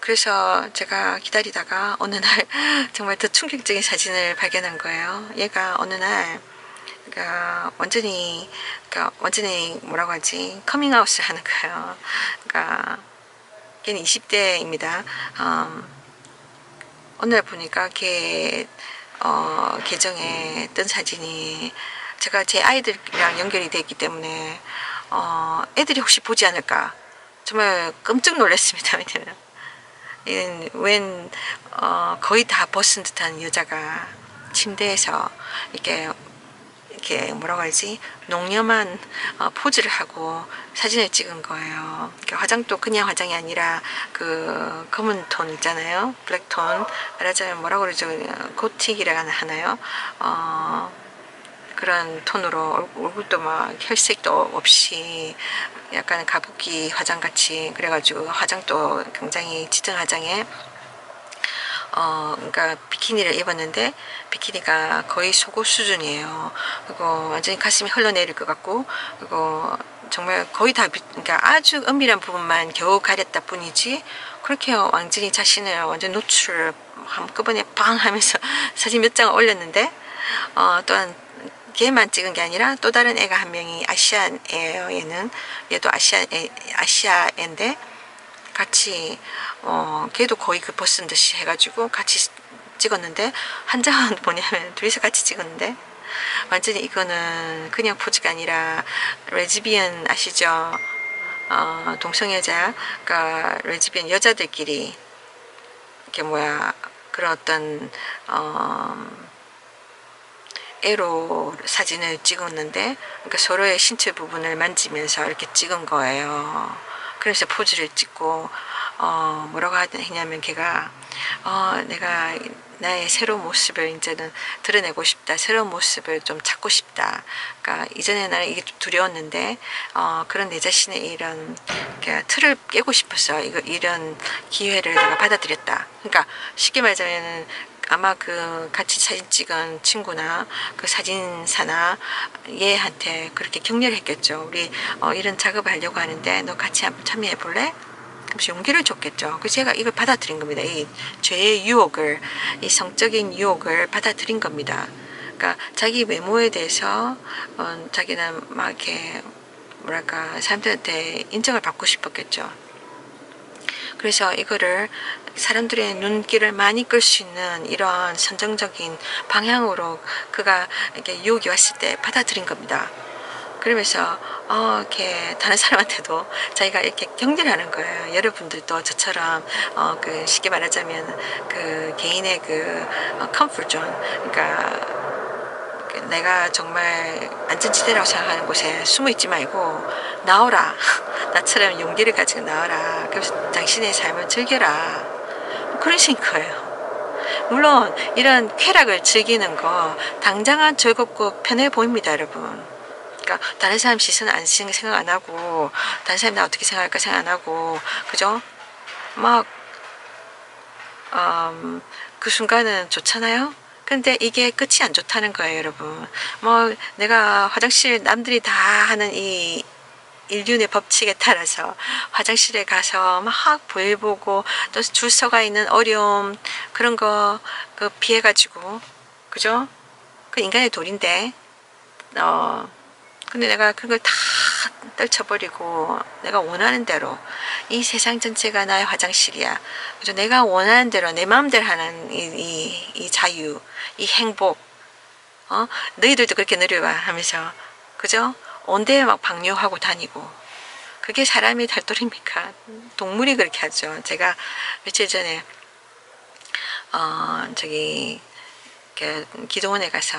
그래서 제가 기다리다가 어느 날 정말 더 충격적인 사진을 발견한 거예요. 얘가 어느 날 완전히 뭐라고 하지? 커밍아웃을 하는 거예요. 그러니까 걔는 20대입니다. 어느 날 보니까 걔 계정에 뜬 사진이 제가 제 아이들이랑 연결이 돼 있기 때문에 애들이 혹시 보지 않을까 정말 깜짝 놀랐습니다. 왜냐면 거의 다 벗은 듯한 여자가 침대에서 이렇게 뭐라고 하지? 농염한 포즈를 하고 사진을 찍은 거예요. 화장도 그냥 화장이 아니라 그 검은 톤 있잖아요. 블랙톤. 말하자면 뭐라고 그러죠? 고틱이라 하나요? 그런 톤으로 얼굴도 막 혈색도 없이 약간 가부키 화장같이 그래가지고 화장도 굉장히 짙은 화장에 그러니까 비키니를 입었는데 비키니가 거의 속옷 수준이에요. 그리고 완전히 가슴이 흘러내릴 것 같고 그리고 정말 거의 다 그러니까 아주 은밀한 부분만 겨우 가렸다 뿐이지 그렇게 완전히 자신을 완전 노출을 한꺼번에 빵 하면서 사진 몇 장을 올렸는데 또한 걔만 찍은 게 아니라 또 다른 애가 한 명이 아시안애예요. 얘도 아시아애인데 같이 걔도 거의 그 벗은 듯이 해가지고 같이 찍었는데 한 장은 뭐냐면 둘이서 같이 찍었는데 완전히 이거는 그냥 포즈가 아니라 레즈비언 아시죠? 동성여자 그러니까 레즈비언 여자들끼리 이렇게 그런 어떤 에로 사진을 찍었는데 그러니까 서로의 신체 부분을 만지면서 이렇게 찍은 거예요. 그래서 포즈를 찍고 뭐라고 했냐면 걔가 내가 나의 새로운 모습을 이제는 드러내고 싶다. 새로운 모습을 좀 찾고 싶다. 그러니까 이전에 나는 이게 좀 두려웠는데 그런 내 자신의 이런 틀을 깨고 싶었어. 이런 기회를 내가 받아들였다. 그러니까 쉽게 말하자면 아마 그 같이 사진 찍은 친구나 그 사진사나 얘한테 그렇게 격려를 했겠죠. 우리 이런 작업을 하려고 하는데 너 같이 한번 참여해 볼래? 그래서 용기를 줬겠죠. 그래서 제가 이걸 받아들인 겁니다. 이 죄의 유혹을, 이 성적인 유혹을 받아들인 겁니다. 그러니까 자기 외모에 대해서 자기는 막 이렇게 뭐랄까 사람들한테 인정을 받고 싶었겠죠. 그래서 이거를 사람들의 눈길을 많이 끌 수 있는 이런 선정적인 방향으로 그가 이렇게 유혹이 왔을 때 받아들인 겁니다. 그러면서 이렇게 다른 사람한테도 자기가 이렇게 격려를 하는 거예요. 여러분들도 저처럼 그 쉽게 말하자면 그 개인의 그 컴포트 존, 그러니까 내가 정말 안전지대라고 생각하는 곳에 숨어 있지 말고 나오라. 나처럼 용기를 가지고 나와라. 그래서 당신의 삶을 즐겨라. 그러신 거예요. 물론 이런 쾌락을 즐기는 거 당장은 즐겁고 편해 보입니다, 여러분. 그러니까 다른 사람 시선 안 생각 안 하고 다른 사람이 나 어떻게 생각할까 생각 안 하고 그죠? 막 그 순간은 좋잖아요. 근데 이게 끝이 안 좋다는 거예요, 여러분. 뭐 내가 화장실 남들이 다 하는 이 인륜의 법칙에 따라서 화장실에 가서 막 볼일 보고 또 줄 서가 있는 어려움 그런 거 그 피해가지고 그죠? 그 인간의 도리인데 근데 내가 그걸 다 떨쳐버리고 내가 원하는 대로 이 세상 전체가 나의 화장실이야. 그죠? 내가 원하는 대로 내 마음대로 하는 이 자유, 이 행복, 너희들도 그렇게 누려봐 하면서 그죠? 온데에 막 방뇨하고 다니고 그게 사람이 탈도리입니까? 동물이 그렇게 하죠. 제가 며칠 전에 저기 기도원에 가서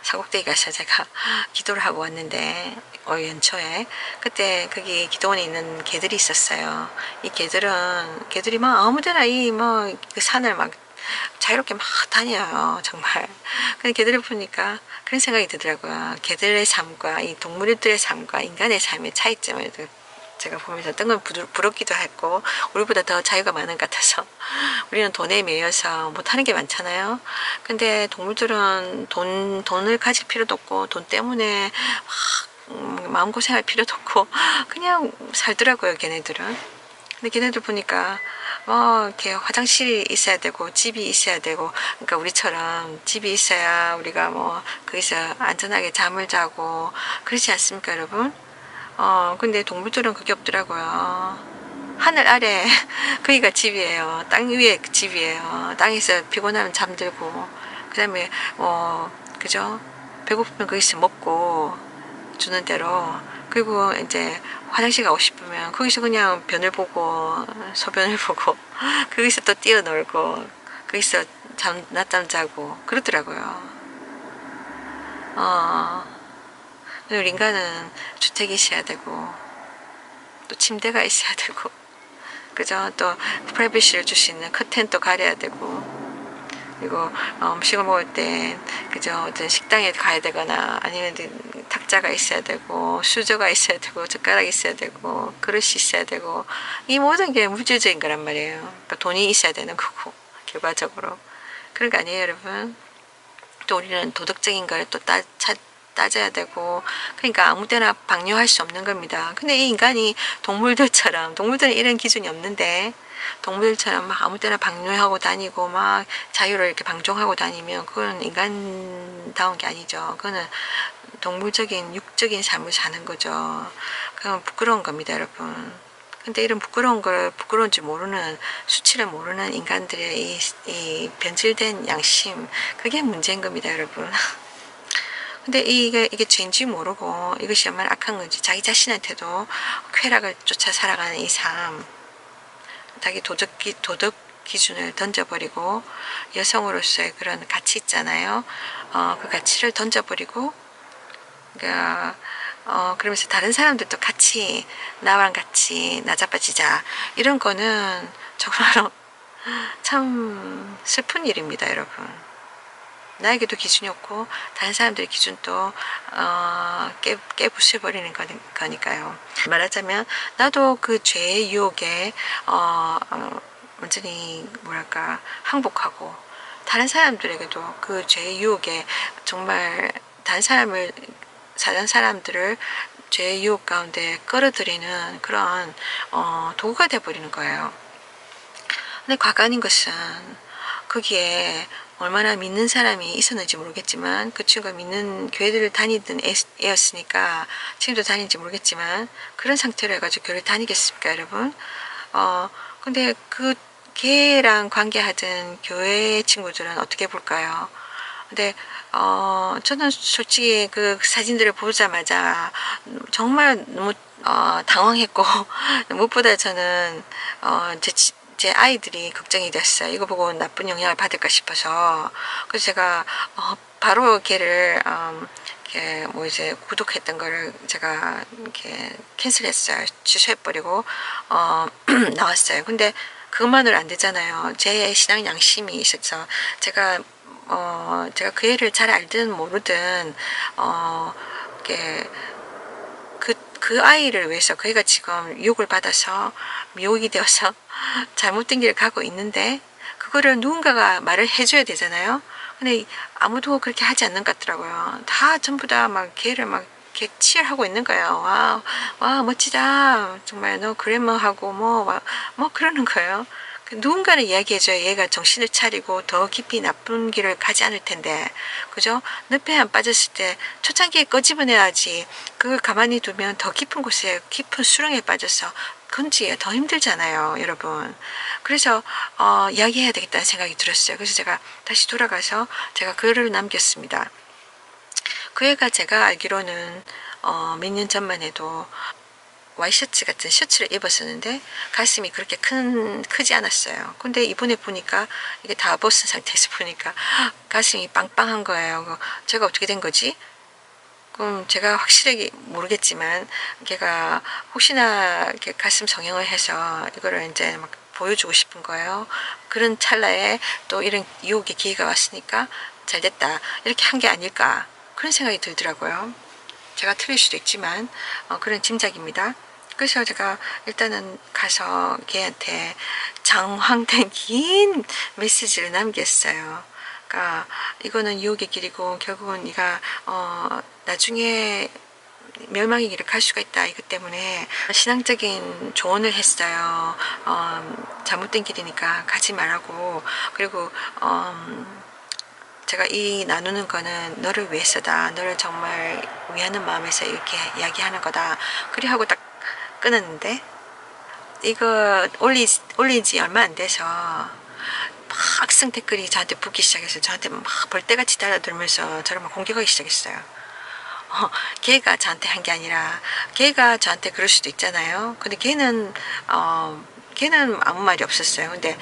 사곡대에 가서 제가 기도를 하고 왔는데 연초에 그때 거기 기도원에 있는 개들이 있었어요. 이 개들이 막 아무데나 그 산을 막 자유롭게 막 다녀요, 정말. 근데 걔들을 보니까 그런 생각이 들더라고요. 걔들의 삶과 이 동물들의 삶과 인간의 삶의 차이점을 제가 보면서 뜬금 부럽기도 했고, 우리보다 더 자유가 많은 것 같아서. 우리는 돈에 매여서 못하는 게 많잖아요. 근데 동물들은 돈을 가질 필요도 없고, 돈 때문에 막 마음고생할 필요도 없고, 그냥 살더라고요, 걔네들은. 근데 걔네들 보니까 이렇게 화장실이 있어야 되고 집이 있어야 되고, 그러니까 우리처럼 집이 있어야 우리가 뭐 거기서 안전하게 잠을 자고 그렇지 않습니까, 여러분? 근데 동물들은 그게 없더라고요. 하늘 아래 거기가 집이에요. 땅 위에 집이에요. 땅에서 피곤하면 잠들고, 그 다음에 그죠? 배고프면 거기서 먹고 주는 대로, 그리고 이제 화장실 가고 싶으면 거기서 그냥 변을 보고 소변을 보고 거기서 또 뛰어놀고 거기서 낮잠 자고 그러더라고요. 그리고 인간은 주택이 있어야 되고 또 침대가 있어야 되고, 그죠? 또 프라이버시를 줄 수 있는 커튼도 가려야 되고, 그리고 음식을 먹을 때 그죠, 어떤 식당에 가야 되거나 아니면 탁자가 있어야 되고 수저가 있어야 되고 젓가락이 있어야 되고 그릇이 있어야 되고, 이 모든 게 물질적인 거란 말이에요. 그러니까 돈이 있어야 되는 거고 결과적으로. 그런 거 아니에요, 여러분? 또 우리는 도덕적인 걸 또 따져야 되고, 그러니까 아무 때나 방뇨할 수 없는 겁니다. 근데 이 인간이 동물들은 이런 기준이 없는데, 동물들처럼 막 아무 때나 방뇨하고 다니고 막 자유를 이렇게 방종하고 다니면 그건 인간다운 게 아니죠. 그거는 동물적인 육적인 삶을 사는 거죠. 그건 부끄러운 겁니다, 여러분. 근데 이런 부끄러운지 모르는, 수치를 모르는 인간들의 이 변질된 양심, 그게 문제인 겁니다, 여러분. 근데 이게 죄인지 모르고 이것이 얼마나 악한 건지, 자기 자신한테도 쾌락을 쫓아 살아가는 이 삶, 자기 도덕 기준을 던져버리고, 여성으로서의 그런 가치 있잖아요. 그 가치를 던져버리고, 그러니까 그러면서 다른 사람들도 같이 나랑 같이 나자빠지자, 이런 거는 정말로 참 슬픈 일입니다, 여러분. 나에게도 기준이 없고 다른 사람들의 기준도 깨부숴버리는 거니까요. 말하자면 나도 그 죄의 유혹에 완전히 뭐랄까 항복하고, 다른 사람들에게도 그 죄의 유혹에 정말 다른 사람들을 죄의 유혹 가운데 끌어들이는 그런 도구가 되어버리는 거예요. 근데 과거 아닌 것은 거기에 얼마나 믿는 사람이 있었는지 모르겠지만, 그 친구가 믿는 교회들을 다니던 애였으니까 지금도 다니는지 모르겠지만 그런 상태로 해가지고 교회를 다니겠습니까, 여러분? 근데 그 걔랑 관계하던 교회 친구들은 어떻게 볼까요? 근데 저는 솔직히 그 사진들을 보자마자 정말 너무 당황했고 무엇보다 저는 제 아이들이 걱정이 됐어요. 이거 보고 나쁜 영향을 받을까 싶어서. 그래서 제가 바로 걔를 이렇게 뭐 이제 구독했던 거를 제가 이렇게 캔슬했어요. 취소해버리고 나왔어요. 근데 그것만으로 안 되잖아요. 제 신앙 양심이 있어서 제가 그 애를 잘 알든 모르든 이렇게 그 아이를 위해서, 그 애가 지금 유혹을 받아서 미혹이 되어서 잘못된 길을 가고 있는데 그거를 누군가가 말을 해줘야 되잖아요. 근데 아무도 그렇게 하지 않는 것 같더라고요. 다 전부 다 막 걔를 막 치열하고 있는 거예요. 와 멋지다, 정말 너 그래머 하고 뭐 그러는 거예요. 누군가는 이야기해줘야 얘가 정신을 차리고 더 깊이 나쁜 길을 가지 않을 텐데, 그죠? 늪에 안 빠졌을 때 초창기에 꺼집어내야지. 그걸 가만히 두면 더 깊은 곳에, 깊은 수렁에 빠져서 건지기가 더 힘들잖아요, 여러분. 그래서 이야기해야 되겠다는 생각이 들었어요. 그래서 제가 다시 돌아가서 제가 글을 남겼습니다. 그 애가 제가 알기로는 몇 년 전만 해도 와이셔츠 같은 셔츠를 입었었는데 가슴이 그렇게 크지 않았어요. 근데 이번에 보니까 이게 다 벗은 상태에서 보니까 가슴이 빵빵한 거예요. 제가 어떻게 된 거지? 그럼 제가 확실하게 모르겠지만 걔가 혹시나 이렇게 가슴 성형을 해서 이거를 이제 막 보여주고 싶은 거예요. 그런 찰나에 또 이런 유혹의 기회가 왔으니까 잘 됐다 이렇게 한 게 아닐까 그런 생각이 들더라고요. 제가 틀릴 수도 있지만 그런 짐작입니다. 그래서 제가 일단은 가서 걔한테 장황된 긴 메시지를 남겼어요. 그러니까 이거는 유혹의 길이고 결국은 네가 나중에 멸망의 길을 갈 수가 있다. 이것 때문에 신앙적인 조언을 했어요. 잘못된 길이니까 가지 말라고. 그리고 제가 이 나누는 거는 너를 위해서다. 너를 정말 위하는 마음에서 이렇게 이야기하는 거다. 그래 하고 딱 끊었는데 이거 올린 지 얼마 안 돼서 막 악성 댓글이 저한테 붙기 시작해서 저한테 막 벌떼같이 달려들면서 저를 막 공격하기 시작했어요. 걔가 저한테 한 게 아니라 걔가 저한테 그럴 수도 있잖아요. 근데 걔는 아무 말이 없었어요. 근데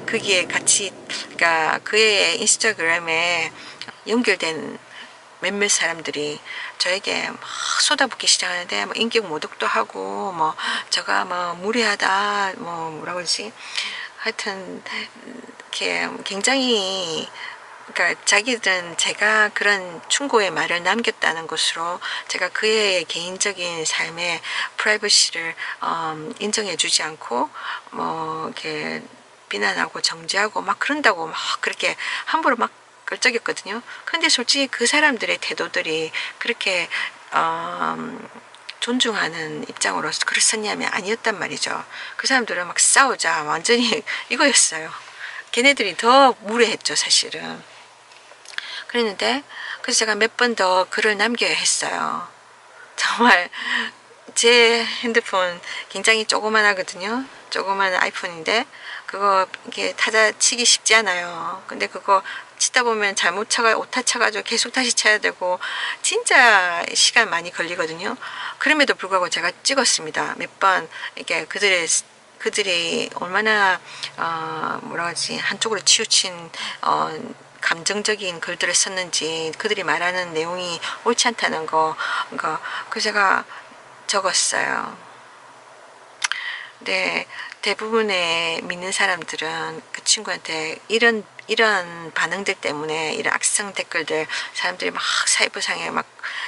거기에 같이 그러니까 그의 인스타그램에 연결된 몇몇 사람들이 저에게 막 쏟아붓기 시작하는데 뭐 인격 모독도 하고 뭐 제가 뭐 무례하다 뭐 뭐라고 그러지 하여튼 이렇게 굉장히 그러니까 자기들은 제가 그런 충고의 말을 남겼다는 것으로 제가 그의 개인적인 삶의 프라이버시를 인정해주지 않고 뭐 이렇게 비난하고 정죄하고 막 그런다고 막 그렇게 함부로 막 걸쩍였거든요. 근데 솔직히 그 사람들의 태도들이 그렇게 존중하는 입장으로서 그랬었냐면 아니었단 말이죠. 그 사람들은 막 싸우자 완전히 이거였어요. 걔네들이 더 무례했죠 사실은. 그랬는데 그래서 제가 몇 번 더 글을 남겨야 했어요. 정말 제 핸드폰 굉장히 조그만하거든요. 조그만 아이폰인데 그거 이게 타자 치기 쉽지 않아요. 근데 그거 치다 보면 잘못 오타 쳐가지고 계속 다시 쳐야 되고 진짜 시간 많이 걸리거든요. 그럼에도 불구하고 제가 찍었습니다. 몇 번 이렇게 그들이 얼마나 뭐라 하지 한쪽으로 치우친 감정적인 글들을 썼는지 그들이 말하는 내용이 옳지 않다는 거 그 제가 적었어요. 네, 대부분의 믿는 사람들은 그 친구한테 이런 반응들 때문에 이런 악성 댓글들 사람들이 막 사이버상에 막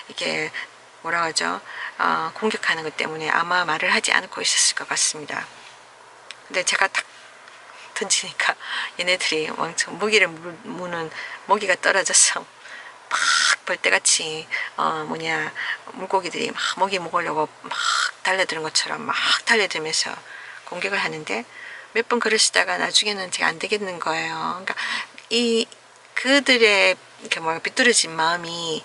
이게 뭐라 하죠 공격하는 것 때문에 아마 말을 하지 않고 있었을 것 같습니다. 근데 제가 딱 던지니까 얘네들이 왕창 먹이를 무는 먹이가 떨어져서 막 벌떼같이 물고기들이 막 먹이 먹으려고 막 달려드는 것처럼 막 달려들면서 공격을 하는데 몇 번 글을 쓰다가 나중에는 제가 안 되겠는 거예요. 그러니까 그들의 이렇게 비뚤어진 마음이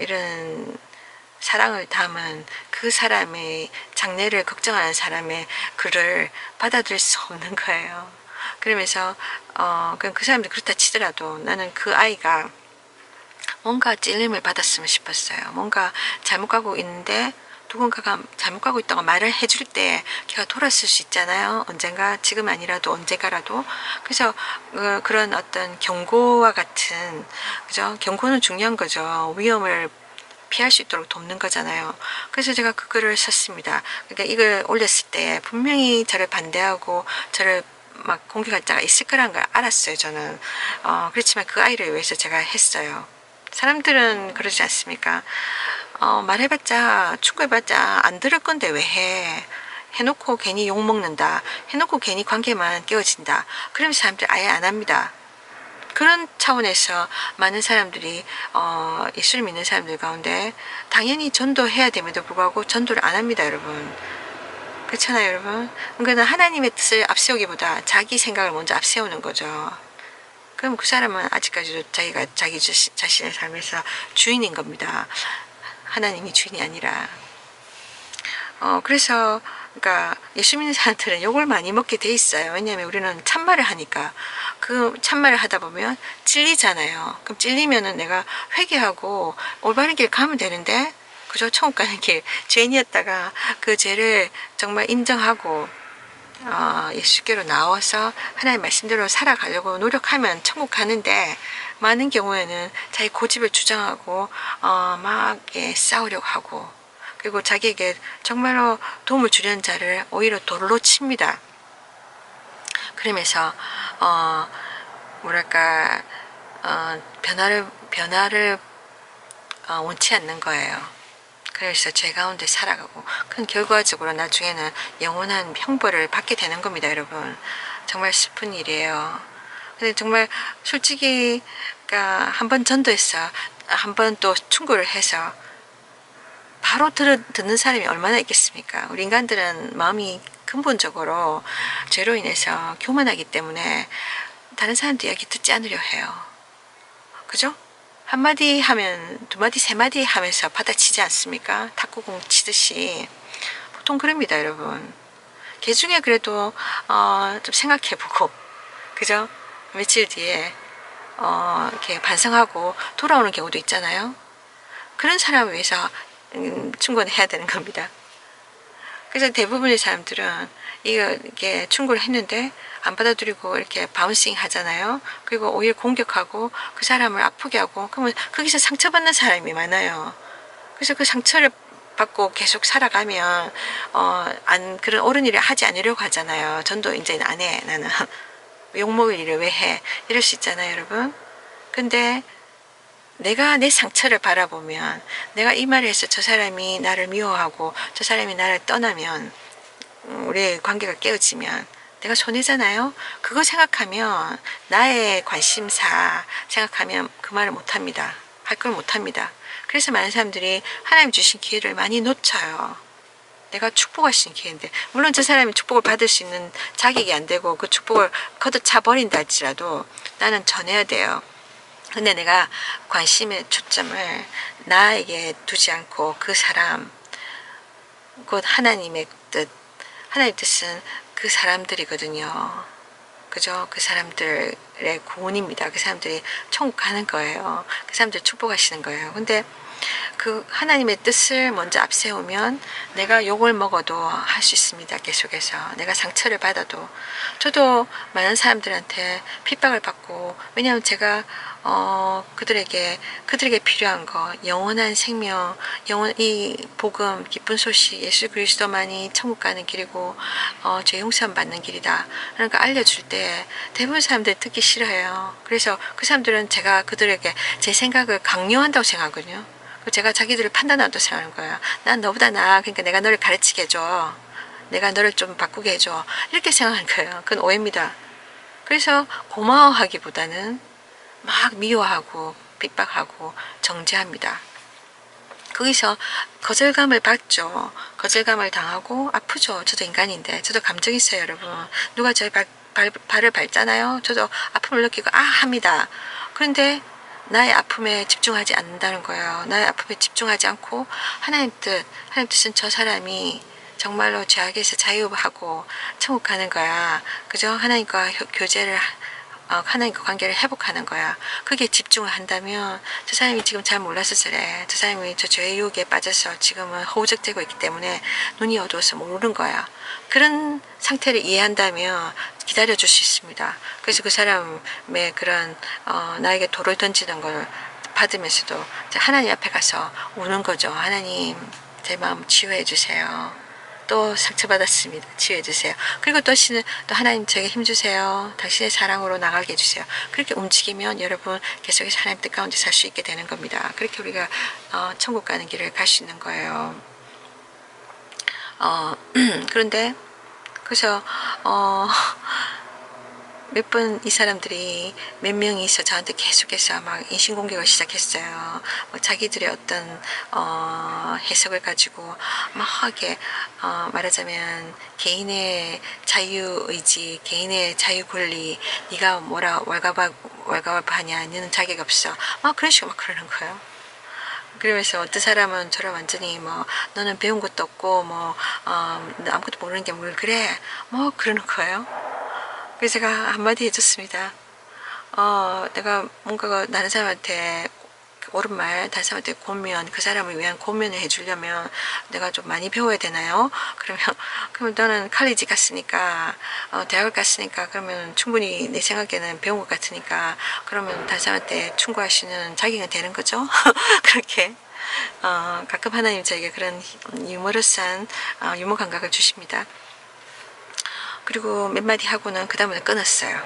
이런 사랑을 담은 그 사람의 장래를 걱정하는 사람의 글을 받아들일 수 없는 거예요. 그러면서 그 사람들 그렇다 치더라도 나는 그 아이가 뭔가 찔림을 받았으면 싶었어요. 뭔가 잘못 가고 있는데 누군가가 잘못 가고 있다고 말을 해줄 때 걔가 돌아설 수 있잖아요. 언젠가 지금 아니라도 언젠가라도. 그래서 그런 어떤 경고와 같은 그죠? 경고는 중요한 거죠. 위험을 피할 수 있도록 돕는 거잖아요. 그래서 제가 그 글을 썼습니다. 그러니까 이걸 올렸을 때 분명히 저를 반대하고 저를 막 공격할 자가 있을 거란 걸 알았어요. 저는 그렇지만 그 아이를 위해서 제가 했어요. 사람들은 그러지 않습니까? 말해봤자 충고해봤자 안 들을 건데 왜 해? 해놓고 괜히 욕먹는다. 해놓고 괜히 관계만 깨어진다. 그러면 사람들이 아예 안 합니다. 그런 차원에서 많은 사람들이 예수를 믿는 사람들 가운데 당연히 전도해야 됨에도 불구하고 전도를 안 합니다. 여러분. 그렇잖아요. 여러분. 그러니까 하나님의 뜻을 앞세우기보다 자기 생각을 먼저 앞세우는 거죠. 그럼 그 사람은 아직까지도 자기가 자기 자신의 삶에서 주인인 겁니다. 하나님이 주인이 아니라. 그래서 그러니까 예수 믿는 사람들은 욕을 많이 먹게 돼 있어요. 왜냐하면 우리는 참말을 하니까. 그 참말을 하다 보면 찔리잖아요. 그럼 찔리면은 내가 회개하고 올바른 길 가면 되는데 그저 천국 가는 길 죄인이었다가 그 죄를 정말 인정하고 예수께로 나와서 하나님의 말씀대로 살아가려고 노력하면 천국 가는데 많은 경우에는 자기 고집을 주장하고 막 싸우려고 하고 그리고 자기에게 정말로 도움을 주려는 자를 오히려 돌로 칩니다. 그러면서 뭐랄까 변화를 원치 않는 거예요. 그래서 제 가운데 살아가고 그건 결과적으로 나중에는 영원한 형벌을 받게 되는 겁니다, 여러분. 정말 슬픈 일이에요. 근데 정말 솔직히 그러니까 한번 전도해서 한번 또 충고를 해서 바로 듣는 사람이 얼마나 있겠습니까? 우리 인간들은 마음이 근본적으로 죄로 인해서 교만하기 때문에 다른 사람들 이야기 듣지 않으려 해요. 그죠? 한마디 하면 두마디 세마디 하면서 받아치지 않습니까? 탁구공 치듯이. 보통 그럽니다, 여러분. 개 중에 그래도 좀 생각해보고 그죠? 며칠 뒤에 이렇게 반성하고 돌아오는 경우도 있잖아요. 그런 사람을 위해서 충고는 해야 되는 겁니다. 그래서 대부분의 사람들은 이게 충고를 했는데 안 받아들이고 이렇게 바운싱 하잖아요. 그리고 오히려 공격하고 그 사람을 아프게 하고, 그러면 거기서 상처받는 사람이 많아요. 그래서 그 상처를 받고 계속 살아가면 그런 옳은 일을 하지 않으려고 하잖아요. 전도 이제 안 해, 나는. 욕먹을 일을 왜 해, 이럴 수 있잖아요, 여러분. 근데 내가 내 상처를 바라보면, 내가 이 말을 해서 저 사람이 나를 미워하고 저 사람이 나를 떠나면, 우리의 관계가 깨어지면 내가 손해잖아요. 그거 생각하면, 나의 관심사 생각하면 그 말을 못합니다. 할 걸 못합니다. 그래서 많은 사람들이 하나님 주신 기회를 많이 놓쳐요. 내가 축복하신 기회인데, 물론 저 사람이 축복을 받을 수 있는 자격이 안 되고 그 축복을 걷어차 버린다 할지라도 나는 전해야 돼요. 근데 내가 관심의 초점을 나에게 두지 않고 그 사람, 곧 하나님의 뜻, 하나님의 뜻은 그 사람들이거든요. 그죠? 그 사람들의 구원입니다. 그 사람들이 천국 가는 거예요. 그 사람들 축복하시는 거예요. 근데 그 하나님의 뜻을 먼저 앞세우면 내가 욕을 먹어도 할 수 있습니다. 계속해서 내가 상처를 받아도. 저도 많은 사람들한테 핍박을 받고, 왜냐하면 제가 그들에게 필요한 거, 영원한 생명, 이 복음, 기쁜 소식, 예수 그리스도만이 천국 가는 길이고 죄 용서함 받는 길이다, 그러니까 알려줄 때 대부분 사람들이 듣기 싫어해요. 그래서 그 사람들은 제가 그들에게 제 생각을 강요한다고 생각하거든요. 제가 자기들을 판단한다고 생각하는 거예요. 난 너보다 나아, 그러니까 내가 너를 가르치게 해줘, 내가 너를 좀 바꾸게 해줘, 이렇게 생각하는 거예요. 그건 오해입니다. 그래서 고마워하기보다는 막 미워하고 핍박하고 정죄합니다. 거기서 거절감을 받죠. 거절감을 당하고 아프죠. 저도 인간인데, 저도 감정 있어요, 여러분. 누가 저의 발을 밟잖아요. 저도 아픔을 느끼고 합니다. 그런데 나의 아픔에 집중하지 않는다는 거예요. 나의 아픔에 집중하지 않고 하나님 뜻은 저 사람이 정말로 죄악에서 자유하고 천국 가는 거야. 그죠? 하나님과 교제를, 하나님과 관계를 회복하는 거야. 그게 집중을 한다면, 저 사람이 지금 잘 몰라서 저래, 저 사람이 저 죄의 유혹에 빠져서 지금은 허우적대고 있기 때문에 눈이 어두워서 모르는 거야. 그런 상태를 이해한다면 기다려줄 수 있습니다. 그래서 그 사람의 그런 나에게 돌을 던지는 걸 받으면서도 하나님 앞에 가서 우는 거죠. 하나님, 제 마음 치유해 주세요. 또 상처받았습니다. 치유해 주세요. 그리고 또 하나님 저에게 힘주세요. 당신의 사랑으로 나가게 해주세요. 그렇게 움직이면 여러분 계속해서 하나님 뜻 가운데 살 수 있게 되는 겁니다. 그렇게 우리가 천국 가는 길을 갈 수 있는 거예요. 그런데 그래서 몇 번 이 사람들이 몇 명이서 저한테 계속해서 막 인신공격을 시작했어요. 자기들의 어떤 해석을 가지고 막 하게, 말하자면 개인의 자유의지, 개인의 자유권리, 네가 뭐라 왈가왈부하냐, 너는 자격 없어, 막 그런 식으로 막 그러는 거예요. 그러면서 어떤 사람은 저를 완전히 너는 배운 것도 없고 아무것도 모르는 게 뭘 그래, 그러는 거예요. 그래서 제가 한마디 해줬습니다. 내가 뭔가 다른 사람한테 옳은 말, 다른 사람한테 권면, 그 사람을 위한 권면을 해주려면 내가 좀 많이 배워야 되나요? 그러면 너는 칼리지 갔으니까, 대학을 갔으니까, 그러면 충분히 내 생각에는 배운 것 같으니까, 그러면 다른 사람한테 충고할 수 있는 자격은 되는 거죠? 그렇게. 가끔 하나님 저에게 그런 유머러스한 유머 감각을 주십니다. 그리고 몇 마디 하고는 그 다음에 끊었어요.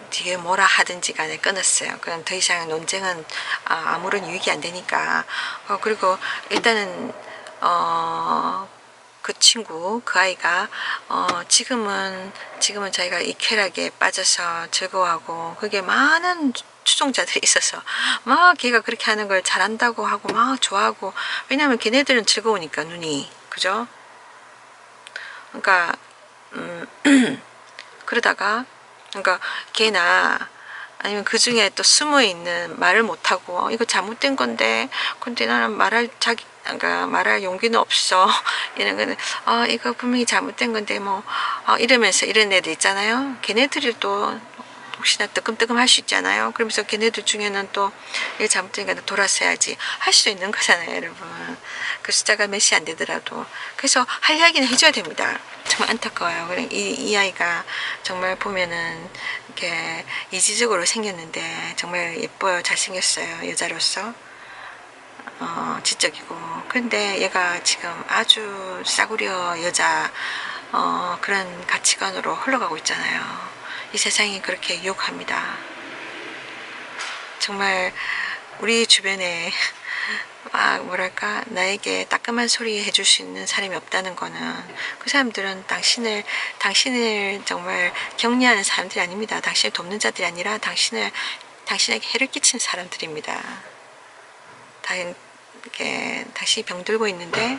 뒤에 뭐라 하든지 간에 끊었어요. 그럼 더 이상 논쟁은 아무런 유익이 안 되니까. 그리고 일단은 그 친구, 그 아이가 지금은 자기가 이 쾌락에 빠져서 즐거워하고 그게 많은 추종자들이 있어서 막 걔가 그렇게 하는 걸 잘한다고 하고 막 좋아하고, 왜냐면 걔네들은 즐거우니까 눈이, 그죠? 그러니까 그러다가 그러니까 걔나 아니면 그 중에 또 숨어 있는 말을 못하고 이거 잘못된 건데 근데 나는 그러니까 말할 용기는 없어 이런 거는 이거 분명히 잘못된 건데 뭐 이러면서 이런 애들 있잖아요. 걔네들이 또 혹시나 뜨끔뜨끔 할 수 있잖아요. 그러면서 걔네들 중에는 또 이거 잘못되니까 돌아서야지 할 수 있는 거잖아요, 여러분. 그 숫자가 몇이 안 되더라도. 그래서 할 이야기는 해줘야 됩니다. 정말 안타까워요. 그래, 이 아이가 정말 보면은 이렇게 이지적으로 생겼는데 정말 예뻐요. 잘생겼어요. 여자로서. 지적이고. 근데 얘가 지금 아주 싸구려 여자 그런 가치관으로 흘러가고 있잖아요. 이 세상이 그렇게 유혹합니다. 정말 우리 주변에 뭐랄까 나에게 따끔한 소리 해줄 수 있는 사람이 없다는 거는 그 사람들은 당신을 정말 격려하는 사람들이 아닙니다. 당신을 돕는 자들이 아니라 당신에게 해를 끼친 사람들입니다. 당신이 병들고 있는데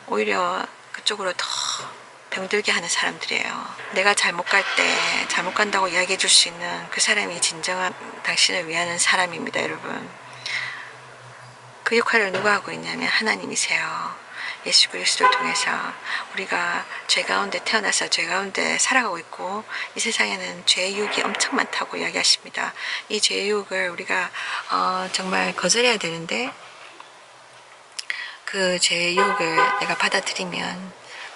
오히려 그쪽으로 더 병들게 하는 사람들이에요. 내가 잘못 간다고 이야기해 줄 수 있는 그 사람이 진정한 당신을 위하는 사람입니다, 여러분. 그 역할을 누가 하고 있냐면 하나님이세요. 예수 그리스도를 통해서 우리가 죄 가운데 태어나서 죄 가운데 살아가고 있고 이 세상에는 죄의 유혹이 엄청 많다고 이야기하십니다. 이 죄의 유혹을 우리가 정말 거절해야 되는데 그 죄의 유혹을 내가 받아들이면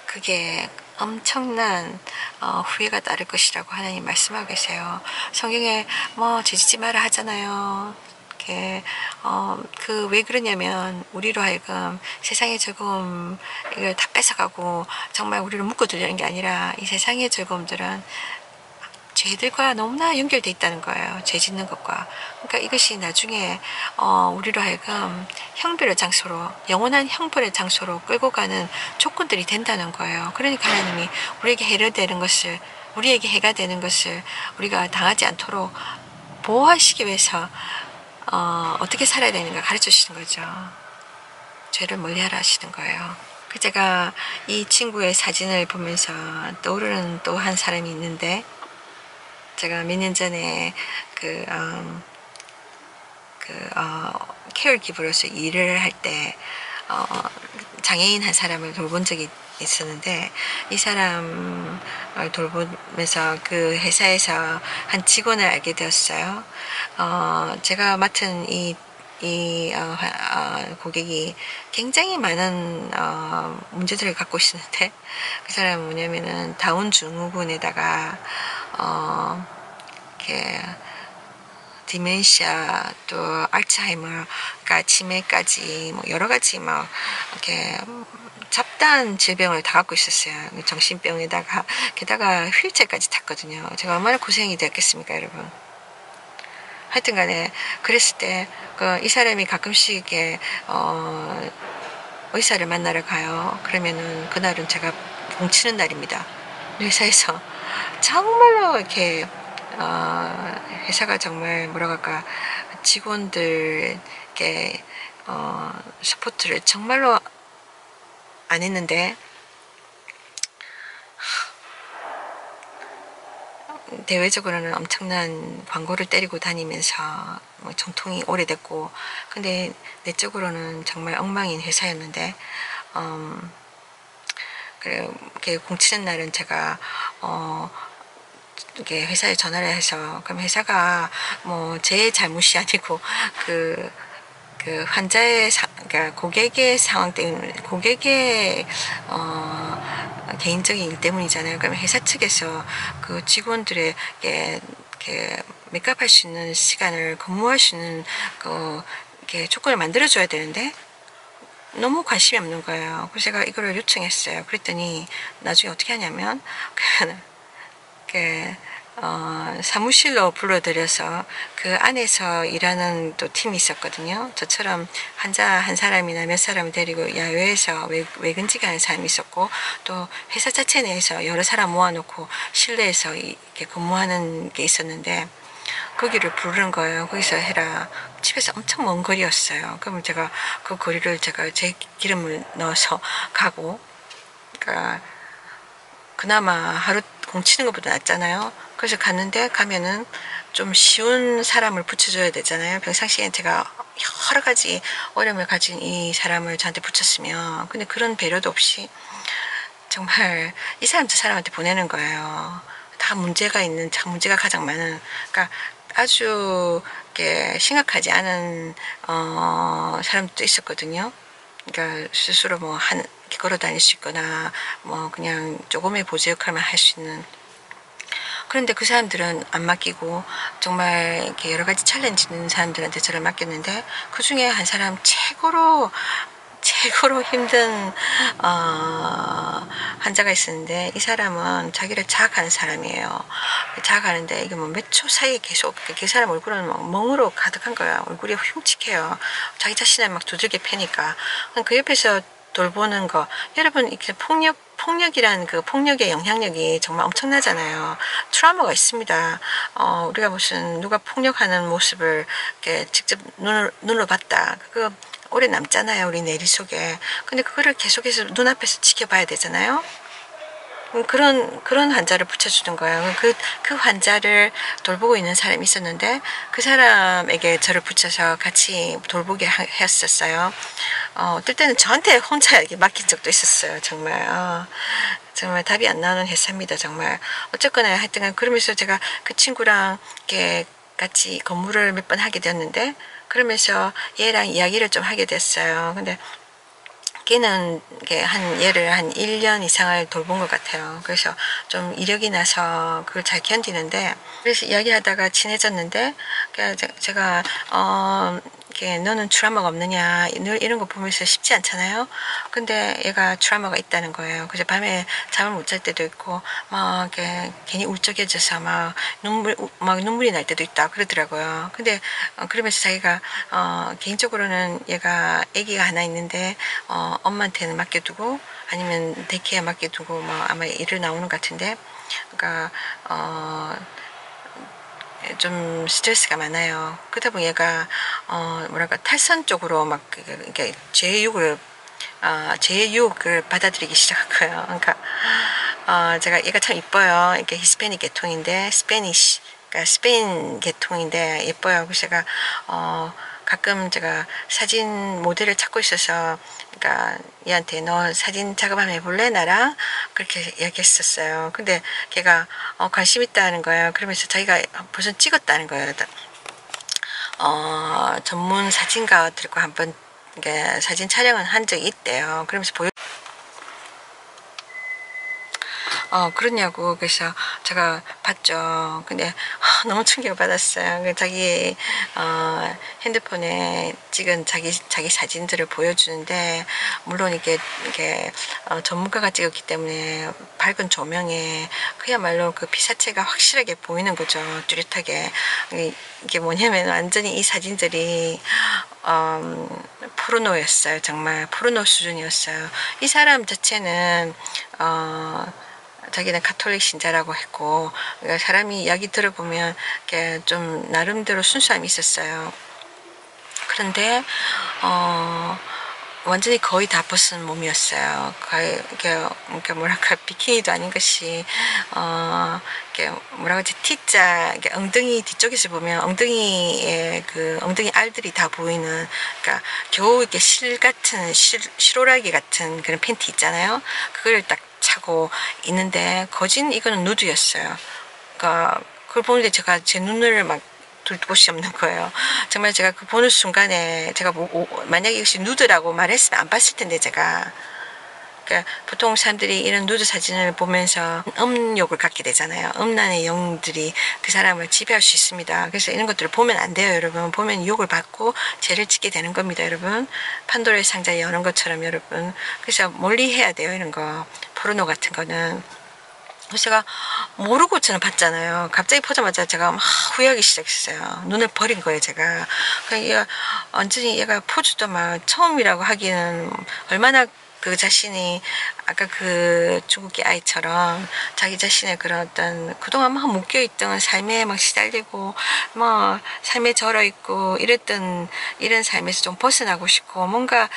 그게 엄청난 후회가 따를 것이라고 하나님 말씀하고 계세요. 성경에 뭐 죄짓지 마라 하잖아요. 왜 그러냐면 우리로 하여금 세상의 즐거움 이걸 다 뺏어가고 정말 우리를 묶어두려는 게 아니라 이 세상의 즐거움들은 죄들과 너무나 연결되어 있다는 거예요. 죄 짓는 것과. 그러니까 이것이 나중에 우리로 하여금 형벌의 장소로, 영원한 형벌의 장소로 끌고 가는 조건들이 된다는 거예요. 그러니까 하나님이 우리에게 해가 되는 것을 우리가 당하지 않도록 보호하시기 위해서 어떻게 살아야 되는가 가르쳐 주시는 거죠. 죄를 멀리하라 하시는 거예요. 제가 이 친구의 사진을 보면서 떠오르는 또 한 사람이 있는데, 제가 몇 년 전에 케어기버로서 일을 할 때 장애인 한 사람을 돌본 적이 있었는데, 이 사람을 돌보면서 그 회사에서 한 직원을 알게 되었어요. 제가 맡은 이 고객이 굉장히 많은 문제들을 갖고 있었는데, 그 사람은 뭐냐면은 다운 증후군에다가 이렇게 디멘시아 또 알츠하이머, 그러니까 치매까지 뭐 여러 가지 막 이렇게 잡다한 질병을 다 갖고 있었어요. 정신병에다가 게다가 휠체어까지 탔거든요. 제가 얼마나 고생이 되었겠습니까, 여러분. 하여튼 간에 그랬을 때 이 사람이 가끔씩 이렇게 의사를 만나러 가요. 그러면은 그날은 제가 봉치는 날입니다. 회사에서 정말로 이렇게 회사가 정말 뭐라고 할까, 직원들께 서포트를 정말로 안 했는데, 대외적으로는 엄청난 광고를 때리고 다니면서 정통이 오래됐고, 근데 내적으로는 정말 엉망인 회사였는데, 그래 공치는 날은 제가 이렇게 회사에 전화를 해서, 그럼 회사가 뭐 제 잘못이 아니고 그 환자의 그러니까 고객의 상황 때문에, 고객의 개인적인 일 때문이잖아요. 그럼 회사 측에서 그 직원들에게 이렇게 메이크업할 수 있는 시간을 근무할 수 있는 이렇게 조건을 만들어줘야 되는데 너무 관심이 없는 거예요. 그래서 제가 이거를 요청했어요. 그랬더니 나중에 어떻게 하냐면 사무실로 불러들여서 그 안에서 일하는 또 팀이 있었거든요. 저처럼 환자 한 사람이나 몇 사람을 데리고 야외에서 외근직에 하는 사람이 있었고, 또 회사 자체 내에서 여러 사람 모아놓고 실내에서 이렇게 근무하는 게 있었는데, 거기를 부르는 거예요. 거기서 해라. 집에서 엄청 먼 거리였어요. 그러면 제가 그 거리를 제가 제 기름을 넣어서 가고, 그러니까 그나마 하루 공치는 것보다 낫잖아요. 그래서 갔는데, 가면은 좀 쉬운 사람을 붙여줘야 되잖아요. 평상시에 제가 여러 가지 어려움을 가진 이 사람을 저한테 붙였으면, 근데 그런 배려도 없이 정말 이 사람 저 사람한테 보내는 거예요. 다 문제가 있는, 문제가 가장 많은, 그러니까 아주 심각하지 않은 사람도 있었거든요. 그러니까 스스로 걸어 다닐 수 있거나 그냥 조금의 보조 역할만 할 수 있는. 그런데 그 사람들은 안 맡기고 정말 이렇게 여러 가지 챌린지 있는 사람들한테 저를 맡겼는데, 그 중에 한 사람 최고로 힘든 환자가 있었는데, 이 사람은 자기를 자학하는 사람이에요. 자학하는데 이게 몇 초 사이에 계속 그 사람 얼굴은 멍으로 가득한 거야. 얼굴이 흉측해요. 자기 자신을 두들겨 패니까. 그 옆에서 돌보는 거. 여러분, 이렇게 폭력이란 그 폭력의 영향력이 정말 엄청나잖아요. 트라우마가 있습니다. 우리가 무슨 누가 폭력하는 모습을 이렇게 직접 눈으로 봤다. 그거 오래 남잖아요. 우리 내리 속에. 근데 그거를 계속해서 눈앞에서 지켜봐야 되잖아요. 그런 환자를 붙여주는 거예요. 그 환자를 돌보고 있는 사람이 있었는데, 그 사람에게 저를 붙여서 같이 돌보게 했었어요. 어떨 때는 저한테 혼자 이렇게 맡긴 적도 있었어요. 정말 답이 안 나오는 회사입니다. 정말. 어쨌거나 하여튼 그러면서 제가 그 친구랑 이렇게 같이 근무를 몇 번 하게 되었는데, 그러면서 얘랑 이야기를 좀 하게 됐어요. 근데 걔는 얘를 한 1년 이상을 돌본 것 같아요. 그래서 좀 이력이 나서 그걸 잘 견디는데, 그래서 이야기하다가 친해졌는데, 제가 너는 트라우마가 없느냐 이런 거 보면서 쉽지 않잖아요. 근데 얘가 트라우마가 있다는 거예요. 그래서 밤에 잠을 못 잘 때도 있고 괜히 울적해져서 눈물이 날 때도 있다 그러더라고요. 근데 그러면서 자기가 개인적으로는 얘가 아기가 하나 있는데 엄마한테는 맡겨두고 아니면 데이케어 맡겨두고 아마 일을 나오는 것 같은데, 그러니까 좀 스트레스가 많아요. 그러다 보니 얘가 탈선 쪽으로 이렇게 제육을 받아들이기 시작한 거예요. 그러니까 제가 얘가 참 이뻐요. 이렇게 히스패닉 계통인데 그러니까 스페인 계통인데 예뻐요. 그래서 제가 가끔 제가 사진 모델을 찾고 있어서, 그러니까 얘한테 너 사진 작업 한번 해볼래 나랑? 그렇게 이야기했었어요. 근데 걔가 관심 있다는 거예요. 그러면서 자기가 벌써 찍었다는 거예요. 전문 사진가들과 한번 사진 촬영을 한 적이 있대요. 그러면서 그러냐고. 그래서 제가 봤죠. 근데 너무 충격을 받았어요. 자기 핸드폰에 찍은 자기 사진들을 보여주는데, 물론 이게 전문가가 찍었기 때문에 밝은 조명에 그야말로 그 피사체가 확실하게 보이는 거죠. 뚜렷하게. 이게 뭐냐면 완전히 이 사진들이 포르노였어요. 정말 포르노 수준이었어요. 이 사람 자체는 자기는 가톨릭 신자라고 했고, 그러니까 사람이 이야기 들어보면 좀 나름대로 순수함이 있었어요. 그런데 완전히 거의 다 벗은 몸이었어요. 거의 이게 뭐랄까 비키니도 아닌 것이 이게 뭐라고 하지, T자 엉덩이 뒤쪽에서 보면 엉덩이에 엉덩이 알들이 다 보이는, 그러니까 겨우 이렇게 실오라기 같은 그런 팬티 있잖아요. 그걸 딱 차고 있는데, 거진 이거는 누드였어요. 그러니까 그걸 보는데 제가 제 눈을 둘 곳이 없는 거예요. 정말 제가 그 보는 순간에 제가 만약에 이것이 누드라고 말했으면 안 봤을 텐데, 제가 그러니까 보통 사람들이 이런 누드 사진을 보면서 음욕을 갖게 되잖아요. 음란의 영들이 그 사람을 지배할 수 있습니다. 그래서 이런 것들을 보면 안 돼요, 여러분. 보면 유혹을 받고 죄를 짓게 되는 겁니다, 여러분. 판도라의 상자 여는 것처럼, 여러분. 그래서 멀리 해야 돼요, 이런 거. 포르노 같은 거는. 그래서 제가 모르고 저는 봤잖아요. 갑자기 보자마자 제가 막 후회하기 시작했어요. 눈을 버린 거예요, 제가. 얘가 완전히 얘가 포즈도 막 처음이라고 하기는 얼마나 그 자신이 아까 그 중국계 아이처럼 자기 자신의 그런 어떤 그동안 막 묶여있던 삶에 막 시달리고 뭐 삶에 절어있고 이랬던 이런 삶에서 좀 벗어나고 싶고 뭔가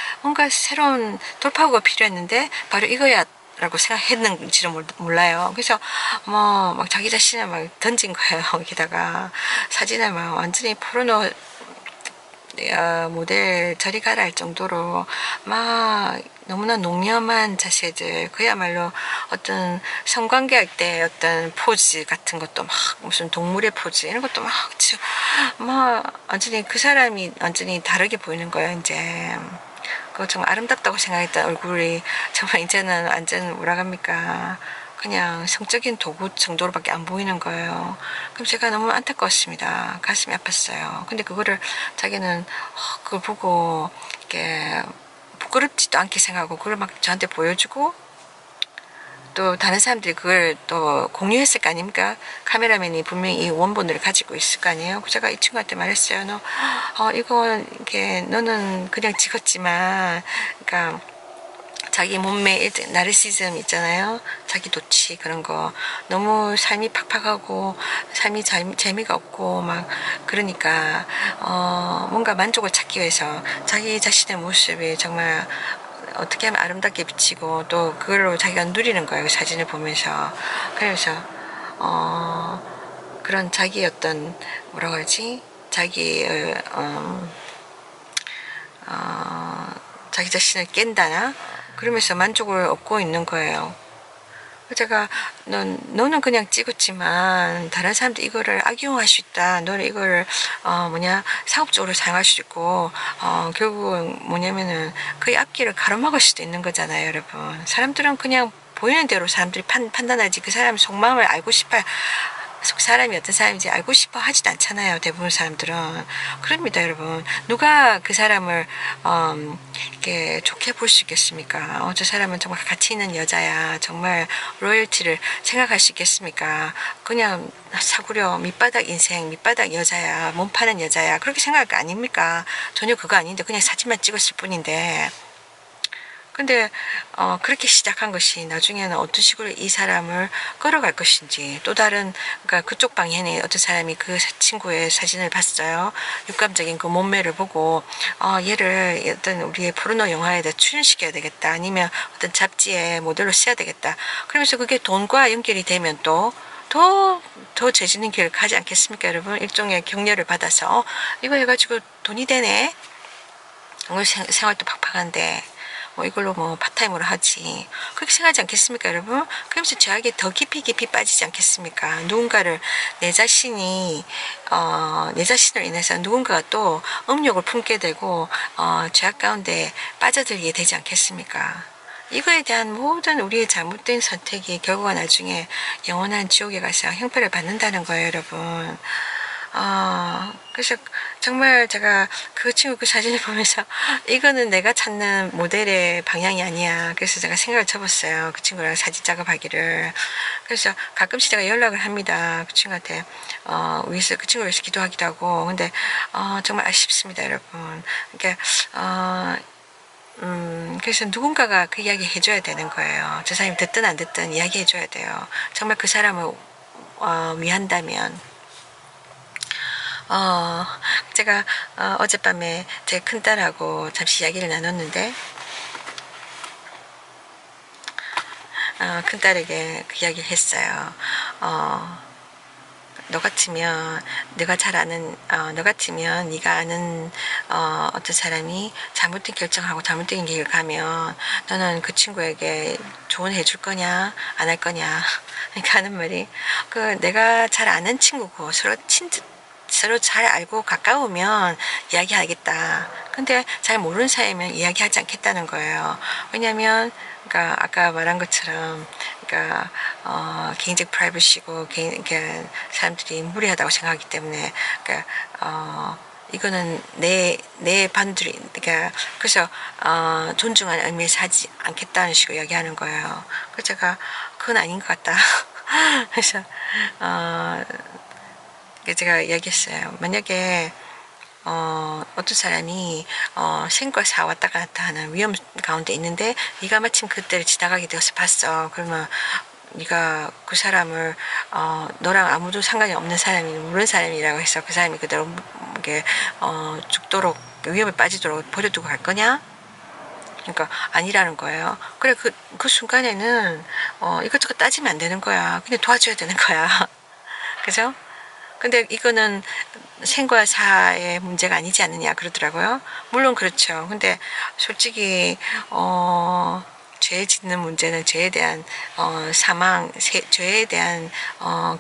새로운 돌파구가 필요했는데 바로 이거야 라고 생각했는지는 몰라요. 그래서 뭐 막 자기 자신을 막 던진 거예요. 거기다가 사진을 막 완전히 포르노 모델 저리 가라 할 정도로 막 너무나 농염한 자세들, 그야말로 어떤 성관계 할 때 어떤 포즈 같은 것도 막 무슨 동물의 포즈 이런 것도 막 완전히 그 사람이 완전히 다르게 보이는 거예요. 이제 그거 정말 아름답다고 생각했던 얼굴이 정말 이제는 완전 뭐라 합니까, 그냥 성적인 도구 정도로밖에 안 보이는 거예요. 그럼 제가 너무 안타까웠습니다. 가슴이 아팠어요. 근데 그거를 자기는 그걸 보고 이렇게 부끄럽지도 않게 생각하고 그걸 막 저한테 보여주고 또 다른 사람들이 그걸 또 공유했을 거 아닙니까? 카메라맨이 분명히 이 원본을 가지고 있을 거 아니에요? 제가 이 친구한테 말했어요. 이게 너는 그냥 찍었지만, 그러니까 자기 몸매 나르시즘 있잖아요. 자기 도취 그런 거 너무 삶이 팍팍하고 삶이 재미가 없고 막 그러니까 뭔가 만족을 찾기 위해서 자기 자신의 모습이 정말 어떻게 하면 아름답게 비치고 또 그걸로 자기가 누리는 거예요. 그 사진을 보면서. 그래서 그런 자기 어떤 뭐라고 하지? 자기 자기 자신을 깬다나? 그러면서 만족을 얻고 있는 거예요. 제가 너는 그냥 찍었지만 다른 사람도 이거를 악용할 수 있다. 너는 이거를 사업적으로 사용할 수 있고 결국은 뭐냐면은 그의 앞길을 가로막을 수도 있는 거잖아요, 여러분. 사람들은 그냥 보이는 대로 사람들이 판단하지 그 사람 속마음을 알고 싶어요. 사람이 어떤 사람인지 알고 싶어 하지도 않잖아요. 대부분 사람들은. 그럽니다, 여러분. 누가 그 사람을 이렇게 좋게 볼 수 있겠습니까? 저 사람은 정말 가치 있는 여자야. 정말 로열티를 생각할 수 있겠습니까? 그냥 사구려 밑바닥 인생, 밑바닥 여자야. 몸 파는 여자야. 그렇게 생각할 거 아닙니까? 전혀 그거 아닌데 그냥 사진만 찍었을 뿐인데. 근데 그렇게 시작한 것이 나중에는 어떤 식으로 이 사람을 끌어갈 것인지, 또 다른, 그러니까 그쪽 방향에 어떤 사람이 그 친구의 사진을 봤어요. 육감적인 그 몸매를 보고 얘를 어떤 우리의 포르노 영화에다 출연시켜야 되겠다, 아니면 어떤 잡지에 모델로 써야 되겠다. 그러면서 그게 돈과 연결이 되면 또 더 재지는 길을 가지 않겠습니까, 여러분? 일종의 격려를 받아서 이거 해가지고 돈이 되네. 오늘 생활도 팍팍한데 이걸로 파타임으로 하지. 그렇게 생각하지 않겠습니까, 여러분? 그러면서 죄악에 더 깊이 빠지지 않겠습니까? 누군가를, 내 자신을 인해서 누군가가 또 음욕을 품게 되고, 죄악 가운데 빠져들게 되지 않겠습니까? 이거에 대한 모든 우리의 잘못된 선택이 결국은 나중에 영원한 지옥에 가서 형벌을 받는다는 거예요, 여러분. 그래서 정말 제가 그 친구 그 사진을 보면서 이거는 내가 찾는 모델의 방향이 아니야. 그래서 제가 생각을 접었어요. 그 친구랑 사진 작업하기를. 그래서 가끔씩 제가 연락을 합니다. 그 친구한테 위해서, 그 친구를 위해서 기도하기도 하고. 근데 정말 아쉽습니다, 여러분. 그러니까 그래서 누군가가 그 이야기 해줘야 되는 거예요. 저 사람이 듣든 안 듣든 이야기 해줘야 돼요. 정말 그 사람을 위한다면. 제가 어젯밤에 제 큰딸하고 잠시 이야기를 나눴는데, 큰딸에게 그 이야기를 했어요. 너 같으면 네가 아는 어떤 사람이 잘못된 결정하고 잘못된 길을 가면 너는 그 친구에게 조언해 줄 거냐, 안 할 거냐. 그러니까 하는 말이, 내가 잘 아는 친구고 서로 잘 알고 가까우면 이야기하겠다. 근데 잘 모르는 사이면 이야기하지 않겠다는 거예요. 왜냐하면 그러니까 아까 말한 것처럼 그러니까 개인적 프라이버시고 그러니까 사람들이 무리하다고 생각하기 때문에 그러니까 이거는 내 반들이 그러니까 그래서 존중하는 의미에서 하지 않겠다는 식으로 이야기하는 거예요. 그래서 제가 그건 아닌 것 같다. 그래서 제가 이야기했어요. 만약에 어떤 사람이 생과 사 왔다 갔다 하는 위험 가운데 있는데 네가 마침 그때를 지나가게 되어서 봤어. 그러면 네가 그 사람을 너랑 아무도 상관이 없는 사람이 모르는 사람이라고 해서 그 사람이 그대로 이게 죽도록 위험에 빠지도록 버려두고 갈 거냐? 그러니까 아니라는 거예요. 그래 그 순간에는 이것저것 따지면 안 되는 거야. 그냥 도와줘야 되는 거야. 그죠? 근데 이거는 생과 사의 문제가 아니지 않느냐 그러더라고요. 물론 그렇죠. 근데 솔직히 죄 짓는 문제는 죄에 대한 사망, 죄에 대한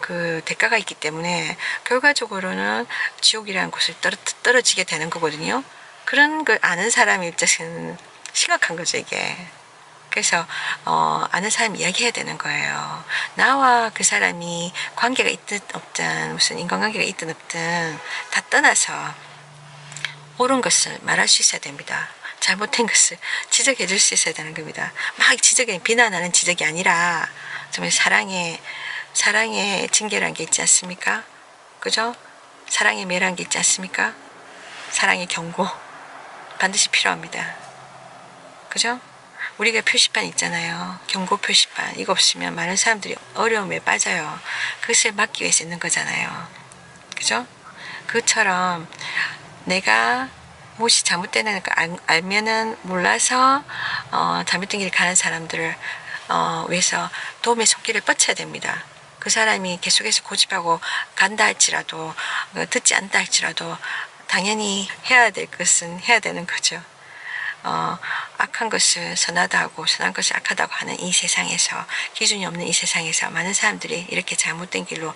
그 대가가 있기 때문에 결과적으로는 지옥이라는 곳을 떨어지게 되는 거거든요. 그런 걸 아는 사람 입장에서는 심각한 거죠, 이게. 그래서 아는 사람 이야기해야 되는 거예요. 나와 그 사람이 관계가 있든 없든 무슨 인간관계가 있든 없든 다 떠나서 옳은 것을 말할 수 있어야 됩니다. 잘못된 것을 지적해 줄 수 있어야 되는 겁니다. 막 비난하는 지적이 아니라 정말 사랑의 징계라는 게 있지 않습니까? 그죠? 사랑의 매라는 게 있지 않습니까? 사랑의 경고 반드시 필요합니다. 그죠? 우리가 표시판 있잖아요. 경고 표시판. 이거 없으면 많은 사람들이 어려움에 빠져요. 그것을 막기 위해서 있는 거잖아요. 그죠? 그것처럼 내가 무엇이 잘못되는 걸 알면은 몰라서 잘못된 길을 가는 사람들을 위해서 도움의 손길을 뻗쳐야 됩니다. 그 사람이 계속해서 고집하고 간다 할지라도 듣지 않다 할지라도 당연히 해야 될 것은 해야 되는 거죠. 악한 것을 선하다 하고 선한 것을 악하다고 하는 이 세상에서 기준이 없는 이 세상에서 많은 사람들이 이렇게 잘못된 길로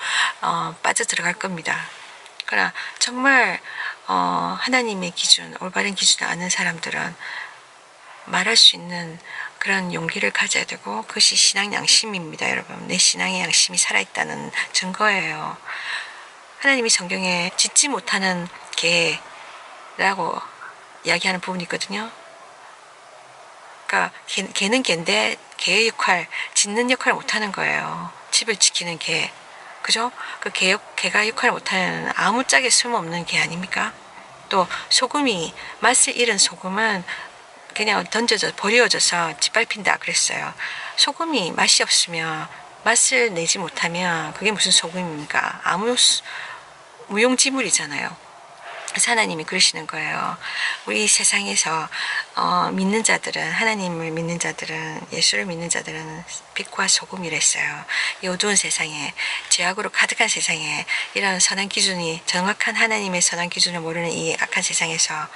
빠져들어갈 겁니다. 그러나 정말 하나님의 기준, 올바른 기준을 아는 사람들은 말할 수 있는 그런 용기를 가져야 되고 그것이 신앙 양심입니다. 여러분, 내 신앙의 양심이 살아있다는 증거예요. 하나님이 성경에 짓지 못하는 개라고 이야기하는 부분이 있거든요. 그러니까 개는 개인데 개의 역할, 짓는 역할을 못하는 거예요. 집을 지키는 개. 그죠? 그 개가 역할을 못하는 아무짝에 쓸모없는 개 아닙니까? 또 소금이 맛을 잃은 소금은 그냥 버려져서 짓밟힌다 그랬어요. 소금이 맛이 없으면 맛을 내지 못하면 그게 무슨 소금입니까? 무용지물이잖아요. 하나님이 그러시는 거예요. 우리 세상에서 믿는 자들은, 하나님을 믿는 자들은, 예수를 믿는 자들은 빛과 소금이랬어요. 이 어두운 세상에, 죄악으로 가득한 세상에 이런 선한 기준이, 정확한 하나님의 선한 기준을 모르는 이 악한 세상에서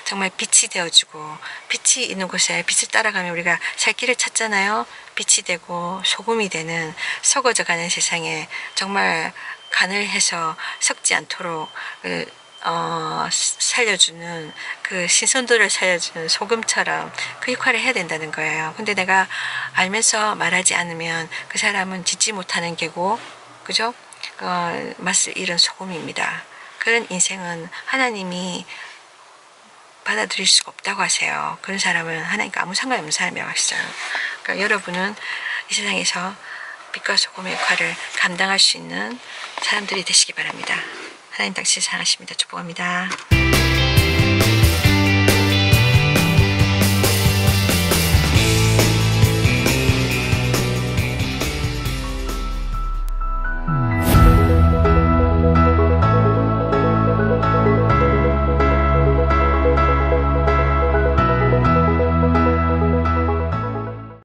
정말 빛이 되어주고, 빛이 있는 곳에 빛을 따라가면 우리가 살 길을 찾잖아요. 빛이 되고 소금이 되는, 썩어져가는 세상에 정말 간을 해서 썩지 않도록 살려주는, 그 신선도를 살려주는 소금처럼 그 역할을 해야 된다는 거예요. 근데 내가 알면서 말하지 않으면 그 사람은 짓지 못하는 개고, 그죠? 맛을 잃은 소금입니다. 그런 인생은 하나님이 받아들일 수가 없다고 하세요. 그런 사람은 하나님과 아무 상관이 없는 사람이라고 하시죠. 그러니까 여러분은 이 세상에서 빛과 소금의 역할을 감당할 수 있는 사람들이 되시기 바랍니다. 하나님 당신 사랑하십니다. 축복합니다.